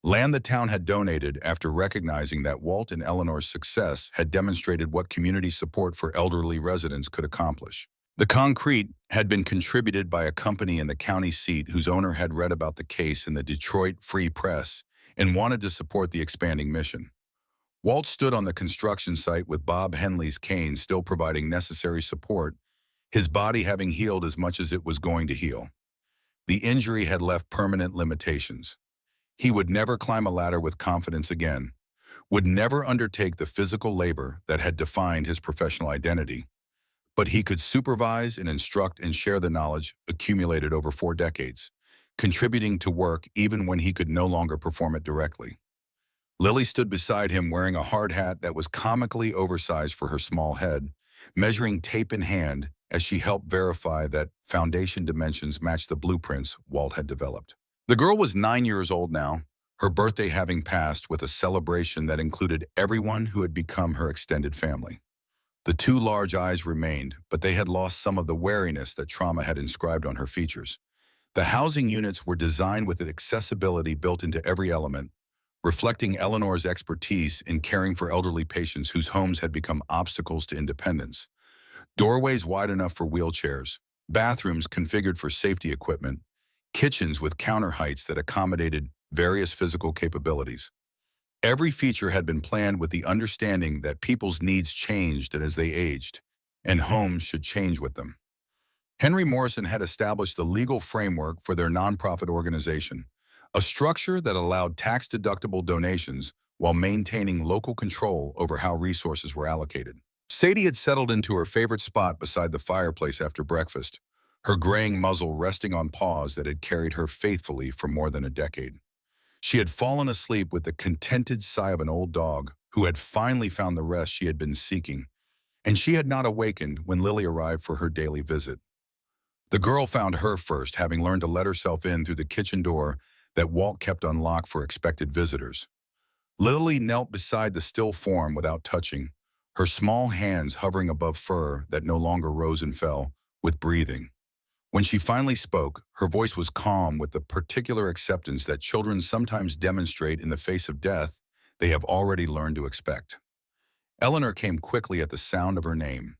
land the town had donated after recognizing that Walt and Eleanor's success had demonstrated what community support for elderly residents could accomplish. The concrete had been contributed by a company in the county seat whose owner had read about the case in the Detroit Free Press and wanted to support the expanding mission. Walt stood on the construction site with Bob Henley's cane still providing necessary support, his body having healed as much as it was going to heal. The injury had left permanent limitations. He would never climb a ladder with confidence again, would never undertake the physical labor that had defined his professional identity. But he could supervise and instruct and share the knowledge accumulated over 4 decades, contributing to work even when he could no longer perform it directly. Lily stood beside him wearing a hard hat that was comically oversized for her small head, measuring tape in hand as she helped verify that foundation dimensions matched the blueprints Walt had developed. The girl was 9 years old now, her birthday having passed with a celebration that included everyone who had become her extended family. The two large eyes remained, but they had lost some of the wariness that trauma had inscribed on her features. The housing units were designed with accessibility built into every element, reflecting Eleanor's expertise in caring for elderly patients whose homes had become obstacles to independence. Doorways wide enough for wheelchairs, bathrooms configured for safety equipment, kitchens with counter heights that accommodated various physical capabilities. Every feature had been planned with the understanding that people's needs changed as they aged, and homes should change with them. Henry Morrison had established the legal framework for their nonprofit organization, a structure that allowed tax-deductible donations while maintaining local control over how resources were allocated. Sadie had settled into her favorite spot beside the fireplace after breakfast, her graying muzzle resting on paws that had carried her faithfully for more than a decade. She had fallen asleep with the contented sigh of an old dog who had finally found the rest she had been seeking, and she had not awakened when Lily arrived for her daily visit. The girl found her first, having learned to let herself in through the kitchen door that Walt kept unlocked for expected visitors. Lily knelt beside the still form without touching, her small hands hovering above fur that no longer rose and fell with breathing. When she finally spoke, her voice was calm with the particular acceptance that children sometimes demonstrate in the face of death they have already learned to expect. Eleanor came quickly at the sound of her name,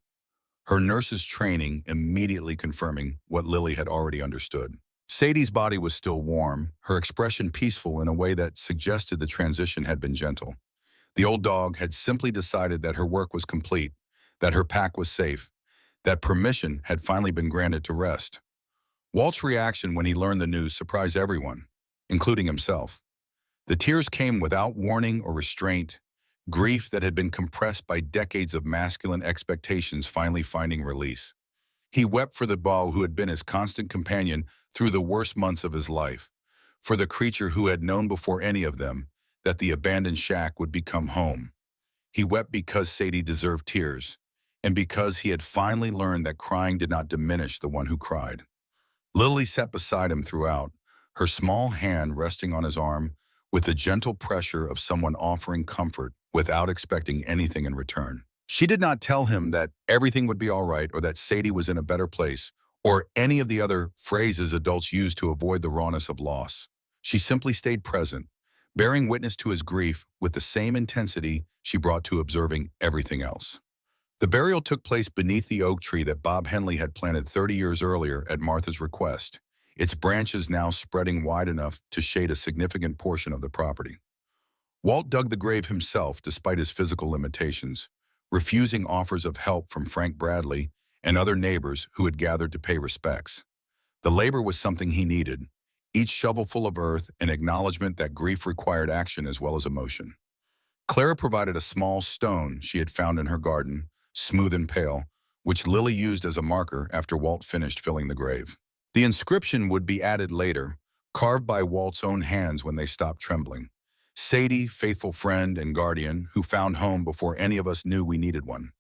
her nurse's training immediately confirming what Lily had already understood. Sadie's body was still warm, her expression peaceful in a way that suggested the transition had been gentle. The old dog had simply decided that her work was complete, that her pack was safe, that permission had finally been granted to rest. Walt's reaction when he learned the news surprised everyone, including himself. The tears came without warning or restraint, grief that had been compressed by decades of masculine expectations finally finding release. He wept for the boy who had been his constant companion through the worst months of his life, for the creature who had known before any of them that the abandoned shack would become home. He wept because Sadie deserved tears, and because he had finally learned that crying did not diminish the one who cried. Lily sat beside him throughout, her small hand resting on his arm with the gentle pressure of someone offering comfort without expecting anything in return. She did not tell him that everything would be all right or that Sadie was in a better place or any of the other phrases adults use to avoid the rawness of loss. She simply stayed present, bearing witness to his grief with the same intensity she brought to observing everything else. The burial took place beneath the oak tree that Bob Henley had planted 30 years earlier at Martha's request, its branches now spreading wide enough to shade a significant portion of the property. Walt dug the grave himself despite his physical limitations, refusing offers of help from Frank Bradley and other neighbors who had gathered to pay respects. The labor was something he needed, each shovelful of earth an acknowledgement that grief required action as well as emotion. Clara provided a small stone she had found in her garden, smooth and pale, which Lily used as a marker after Walt finished filling the grave. The inscription would be added later, carved by Walt's own hands when they stopped trembling. Sadie, faithful friend and guardian, who found home before any of us knew we needed one.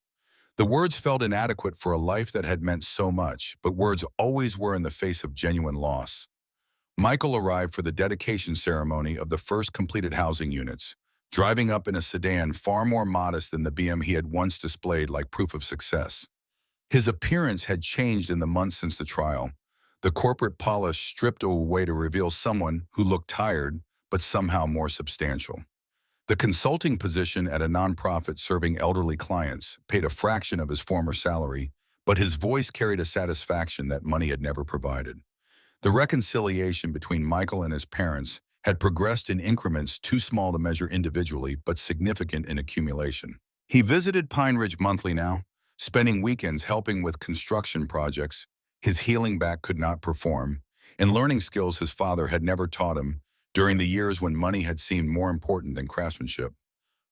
The words felt inadequate for a life that had meant so much, but words always were in the face of genuine loss. Michael arrived for the dedication ceremony of the first completed housing units, driving up in a sedan far more modest than the BM he had once displayed like proof of success. His appearance had changed in the months since the trial, the corporate polish stripped away to reveal someone who looked tired, but somehow more substantial. The consulting position at a nonprofit serving elderly clients paid a fraction of his former salary, but his voice carried a satisfaction that money had never provided. The reconciliation between Michael and his parents had progressed in increments too small to measure individually but significant in accumulation. He visited Pine Ridge monthly now, spending weekends helping with construction projects his healing back could not perform, and learning skills his father had never taught him during the years when money had seemed more important than craftsmanship.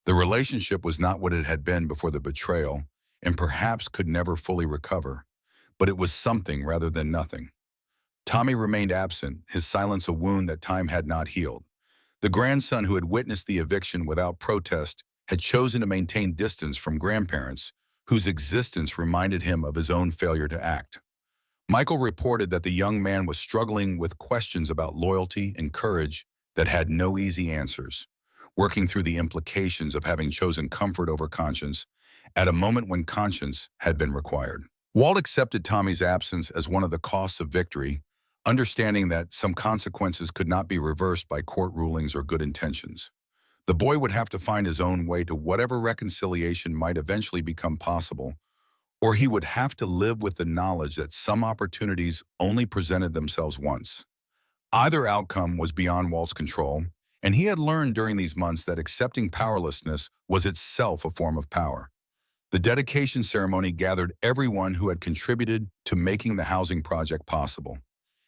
The relationship was not what it had been before the betrayal, and perhaps could never fully recover, but it was something rather than nothing. Tommy remained absent, his silence a wound that time had not healed. The grandson who had witnessed the eviction without protest had chosen to maintain distance from grandparents whose existence reminded him of his own failure to act. Michael reported that the young man was struggling with questions about loyalty and courage that had no easy answers, working through the implications of having chosen comfort over conscience at a moment when conscience had been required. Walt accepted Tommy's absence as one of the costs of victory, understanding that some consequences could not be reversed by court rulings or good intentions. The boy would have to find his own way to whatever reconciliation might eventually become possible, or he would have to live with the knowledge that some opportunities only presented themselves once. Either outcome was beyond Walt's control, and he had learned during these months that accepting powerlessness was itself a form of power. The dedication ceremony gathered everyone who had contributed to making the housing project possible.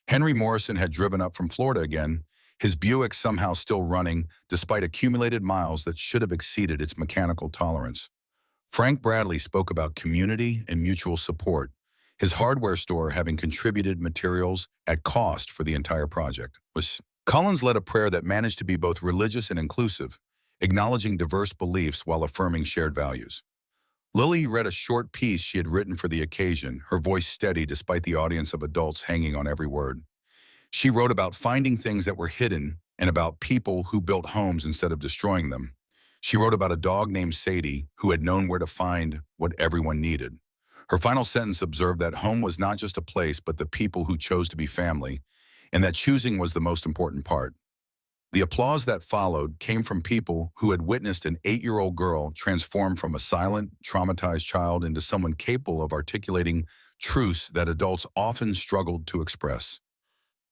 Henry Morrison had driven up from Florida again, his Buick somehow still running despite accumulated miles that should have exceeded its mechanical tolerance. Frank Bradley spoke about community and mutual support, his hardware store having contributed materials at cost for the entire project. Collins led a prayer that managed to be both religious and inclusive, acknowledging diverse beliefs while affirming shared values. Lily read a short piece she had written for the occasion, her voice steady despite the audience of adults hanging on every word. She wrote about finding things that were hidden and about people who built homes instead of destroying them. She wrote about a dog named Sadie who had known where to find what everyone needed. Her final sentence observed that home was not just a place but the people who chose to be family, and that choosing was the most important part. The applause that followed came from people who had witnessed an 8-year-old girl transform from a silent, traumatized child into someone capable of articulating truths that adults often struggled to express.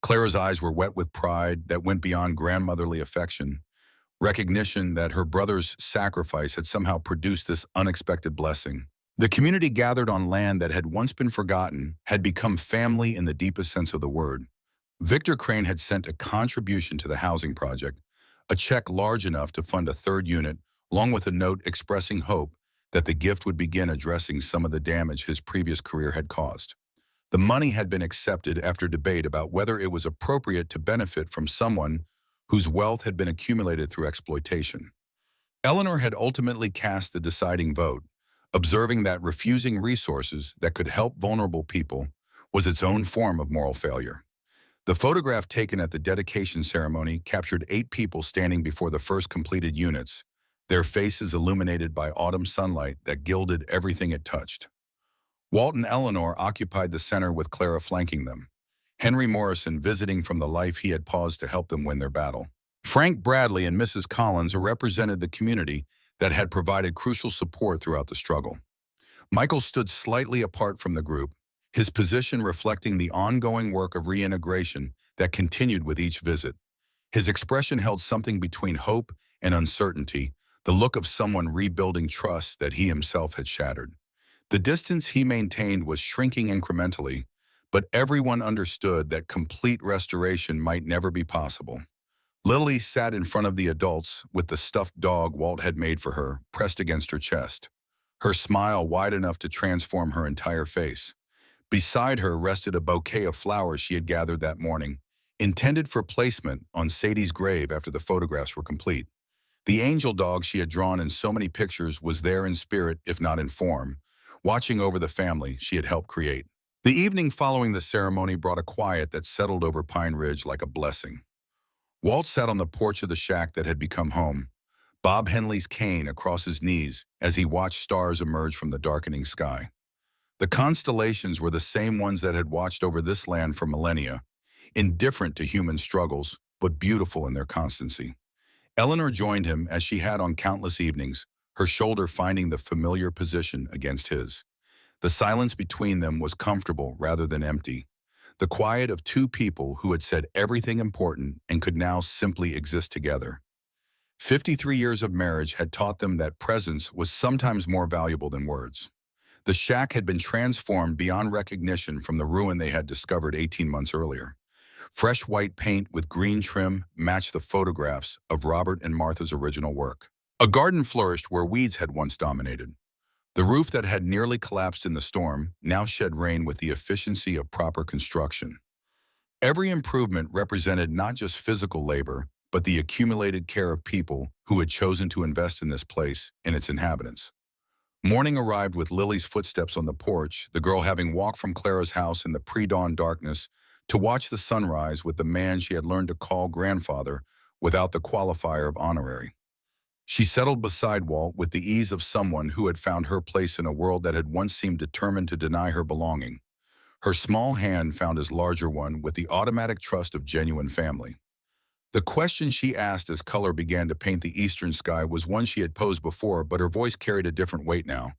Clara's eyes were wet with pride that went beyond grandmotherly affection, recognition that her brother's sacrifice had somehow produced this unexpected blessing. The community gathered on land that had once been forgotten had become family in the deepest sense of the word. Victor Crane had sent a contribution to the housing project, a check large enough to fund a third unit, along with a note expressing hope that the gift would begin addressing some of the damage his previous career had caused. The money had been accepted after debate about whether it was appropriate to benefit from someone whose wealth had been accumulated through exploitation. Eleanor had ultimately cast the deciding vote, observing that refusing resources that could help vulnerable people was its own form of moral failure. The photograph taken at the dedication ceremony captured 8 people standing before the first completed units, their faces illuminated by autumn sunlight that gilded everything it touched. Walt and Eleanor occupied the center with Clara flanking them, Henry Morrison visiting from the life he had paused to help them win their battle. Frank Bradley and Mrs. Collins represented the community that had provided crucial support throughout the struggle. Michael stood slightly apart from the group, his position reflecting the ongoing work of reintegration that continued with each visit. His expression held something between hope and uncertainty, the look of someone rebuilding trust that he himself had shattered. The distance he maintained was shrinking incrementally, but everyone understood that complete restoration might never be possible. Lily sat in front of the adults with the stuffed dog Walt had made for her pressed against her chest, her smile wide enough to transform her entire face. Beside her rested a bouquet of flowers she had gathered that morning, intended for placement on Sadie's grave after the photographs were complete. The angel dog she had drawn in so many pictures was there in spirit, if not in form, watching over the family she had helped create. The evening following the ceremony brought a quiet that settled over Pine Ridge like a blessing. Walt sat on the porch of the shack that had become home, Bob Henley's cane across his knees as he watched stars emerge from the darkening sky. The constellations were the same ones that had watched over this land for millennia, indifferent to human struggles, but beautiful in their constancy. Eleanor joined him as she had on countless evenings, her shoulder finding the familiar position against his. The silence between them was comfortable rather than empty, the quiet of two people who had said everything important and could now simply exist together. 53 years of marriage had taught them that presence was sometimes more valuable than words. The shack had been transformed beyond recognition from the ruin they had discovered 18 months earlier. Fresh white paint with green trim matched the photographs of Robert and Martha's original work. A garden flourished where weeds had once dominated. The roof that had nearly collapsed in the storm now shed rain with the efficiency of proper construction. Every improvement represented not just physical labor, but the accumulated care of people who had chosen to invest in this place and its inhabitants. Morning arrived with Lily's footsteps on the porch, the girl having walked from Clara's house in the pre-dawn darkness to watch the sunrise with the man she had learned to call grandfather without the qualifier of honorary. She settled beside Walt with the ease of someone who had found her place in a world that had once seemed determined to deny her belonging. Her small hand found his larger one with the automatic trust of genuine family. The question she asked as color began to paint the eastern sky was one she had posed before, but her voice carried a different weight now.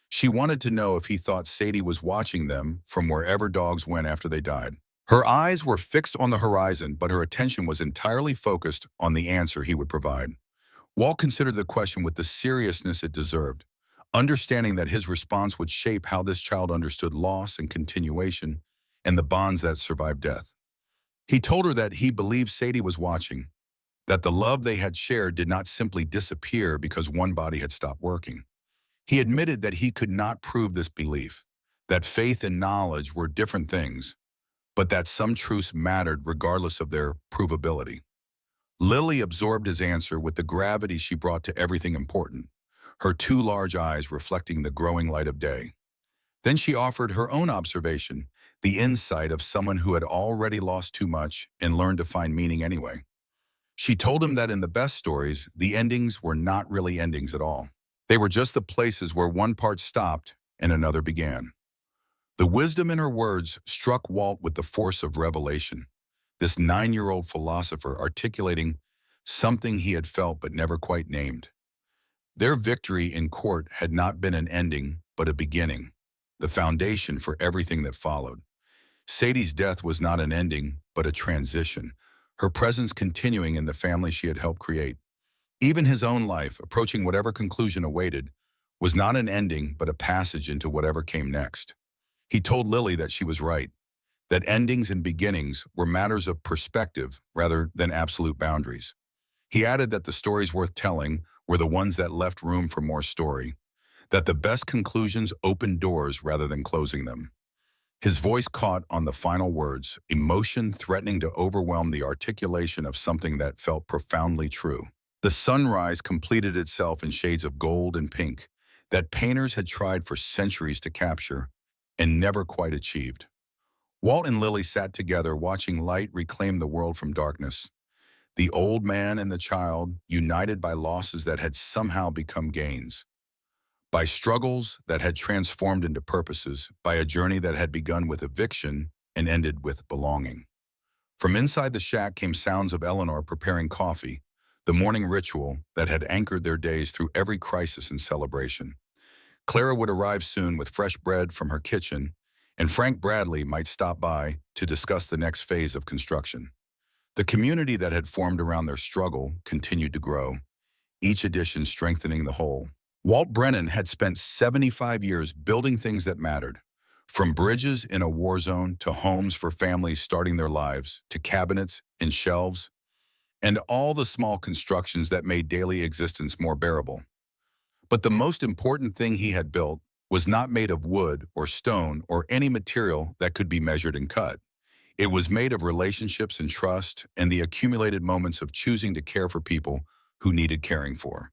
She wanted to know if he thought Sadie was watching them from wherever dogs went after they died. Her eyes were fixed on the horizon, but her attention was entirely focused on the answer he would provide. Walt considered the question with the seriousness it deserved, understanding that his response would shape how this child understood loss and continuation and the bonds that survived death. He told her that he believed Sadie was watching, that the love they had shared did not simply disappear because one body had stopped working. He admitted that he could not prove this belief, that faith and knowledge were different things, but that some truths mattered regardless of their provability. Lily absorbed his answer with the gravity she brought to everything important, her two large eyes reflecting the growing light of day. Then she offered her own observation, the insight of someone who had already lost too much and learned to find meaning anyway. She told him that in the best stories, the endings were not really endings at all. They were just the places where one part stopped and another began. The wisdom in her words struck Walt with the force of revelation, this 9-year-old philosopher articulating something he had felt but never quite named. Their victory in court had not been an ending, but a beginning, the foundation for everything that followed. Sadie's death was not an ending, but a transition, her presence continuing in the family she had helped create. Even his own life, approaching whatever conclusion awaited, was not an ending, but a passage into whatever came next. He told Lily that she was right, that endings and beginnings were matters of perspective rather than absolute boundaries. He added that the stories worth telling were the ones that left room for more story, that the best conclusions opened doors rather than closing them. His voice caught on the final words, emotion threatening to overwhelm the articulation of something that felt profoundly true. The sunrise completed itself in shades of gold and pink that painters had tried for centuries to capture and never quite achieved. Walt and Lily sat together watching light reclaim the world from darkness. The old man and the child united by losses that had somehow become gains, by struggles that had transformed into purposes, by a journey that had begun with eviction and ended with belonging. From inside the shack came sounds of Eleanor preparing coffee, the morning ritual that had anchored their days through every crisis and celebration. Clara would arrive soon with fresh bread from her kitchen, and Frank Bradley might stop by to discuss the next phase of construction. The community that had formed around their struggle continued to grow, each addition strengthening the whole. Walt Brennan had spent 75 years building things that mattered, from bridges in a war zone to homes for families starting their lives, to cabinets and shelves, and all the small constructions that made daily existence more bearable. But the most important thing he had built was not made of wood or stone or any material that could be measured and cut. It was made of relationships and trust and the accumulated moments of choosing to care for people who needed caring for.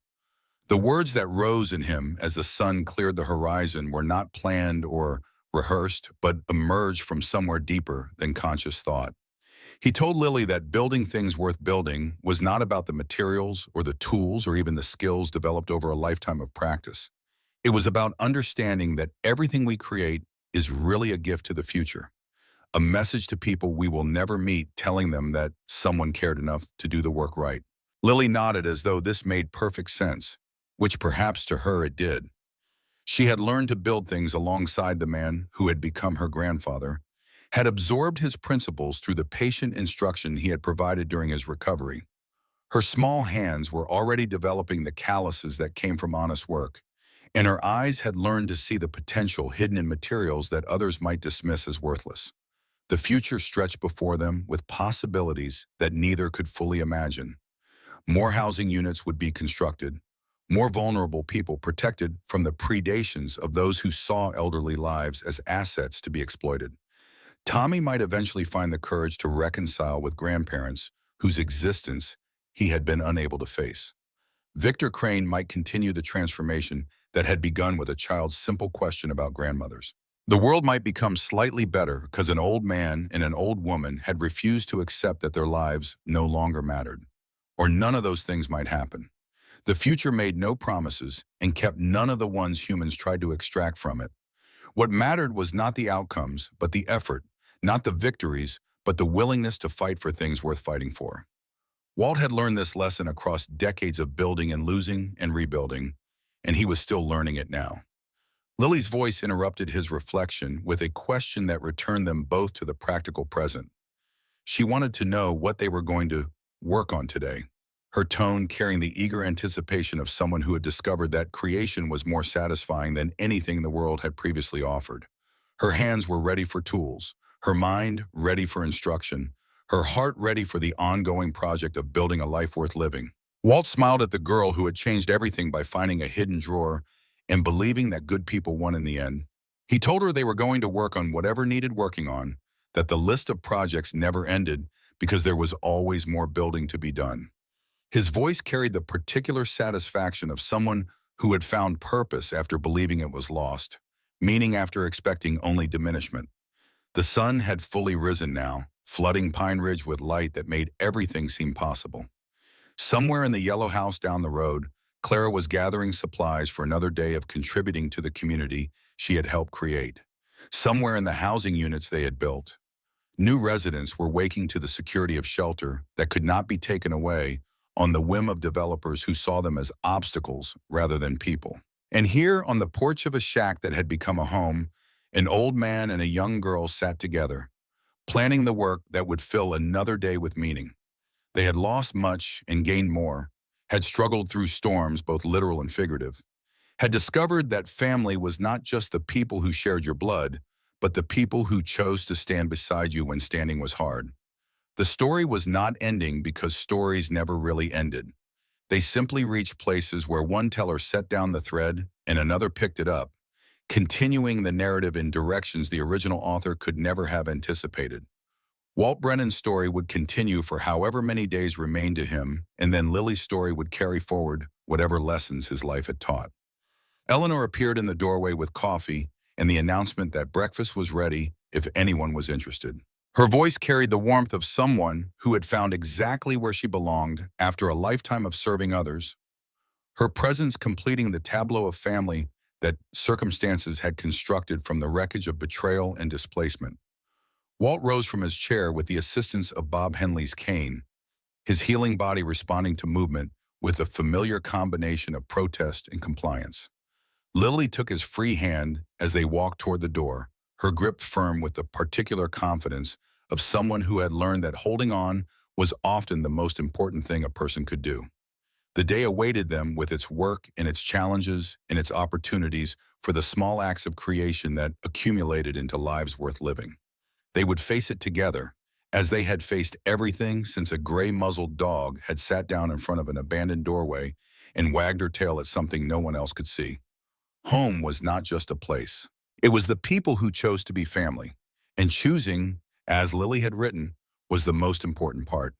The words that rose in him as the sun cleared the horizon were not planned or rehearsed, but emerged from somewhere deeper than conscious thought. He told Lily that building things worth building was not about the materials or the tools or even the skills developed over a lifetime of practice. It was about understanding that everything we create is really a gift to the future, a message to people we will never meet telling them that someone cared enough to do the work right. Lily nodded as though this made perfect sense, which perhaps to her it did. She had learned to build things alongside the man who had become her grandfather, had absorbed his principles through the patient instruction he had provided during his recovery. Her small hands were already developing the calluses that came from honest work, and her eyes had learned to see the potential hidden in materials that others might dismiss as worthless. The future stretched before them with possibilities that neither could fully imagine. More housing units would be constructed, more vulnerable people protected from the predations of those who saw elderly lives as assets to be exploited. Tommy might eventually find the courage to reconcile with grandparents whose existence he had been unable to face. Victor Crane might continue the transformation that had begun with a child's simple question about grandmothers. The world might become slightly better because an old man and an old woman had refused to accept that their lives no longer mattered. Or none of those things might happen. The future made no promises and kept none of the ones humans tried to extract from it. What mattered was not the outcomes, but the effort, not the victories, but the willingness to fight for things worth fighting for. Walt had learned this lesson across decades of building and losing and rebuilding, and he was still learning it now. Lily's voice interrupted his reflection with a question that returned them both to the practical present. She wanted to know what they were going to work on today, her tone carrying the eager anticipation of someone who had discovered that creation was more satisfying than anything the world had previously offered. Her hands were ready for tools, her mind ready for instruction, her heart ready for the ongoing project of building a life worth living. Walt smiled at the girl who had changed everything by finding a hidden drawer and believing that good people won in the end. He told her they were going to work on whatever needed working on, that the list of projects never ended because there was always more building to be done. His voice carried the particular satisfaction of someone who had found purpose after believing it was lost, meaning after expecting only diminishment. The sun had fully risen now, flooding Pine Ridge with light that made everything seem possible. Somewhere in the yellow house down the road, Clara was gathering supplies for another day of contributing to the community she had helped create. Somewhere in the housing units they had built, new residents were waking to the security of shelter that could not be taken away on the whim of developers who saw them as obstacles rather than people. And here, on the porch of a shack that had become a home, an old man and a young girl sat together, planning the work that would fill another day with meaning. They had lost much and gained more, had struggled through storms, both literal and figurative, had discovered that family was not just the people who shared your blood, but the people who chose to stand beside you when standing was hard. The story was not ending because stories never really ended. They simply reached places where one teller set down the thread and another picked it up, continuing the narrative in directions the original author could never have anticipated. Walt Brennan's story would continue for however many days remained to him, and then Lily's story would carry forward whatever lessons his life had taught. Eleanor appeared in the doorway with coffee and the announcement that breakfast was ready if anyone was interested. Her voice carried the warmth of someone who had found exactly where she belonged after a lifetime of serving others, her presence completing the tableau of family that circumstances had constructed from the wreckage of betrayal and displacement. Walt rose from his chair with the assistance of Bob Henley's cane, his healing body responding to movement with a familiar combination of protest and compliance. Lily took his free hand as they walked toward the door, her grip firm with the particular confidence of someone who had learned that holding on was often the most important thing a person could do. The day awaited them with its work and its challenges and its opportunities for the small acts of creation that accumulated into lives worth living. They would face it together, as they had faced everything since a gray-muzzled dog had sat down in front of an abandoned doorway and wagged her tail at something no one else could see. Home was not just a place. It was the people who chose to be family, and choosing, as Lily had written, was the most important part.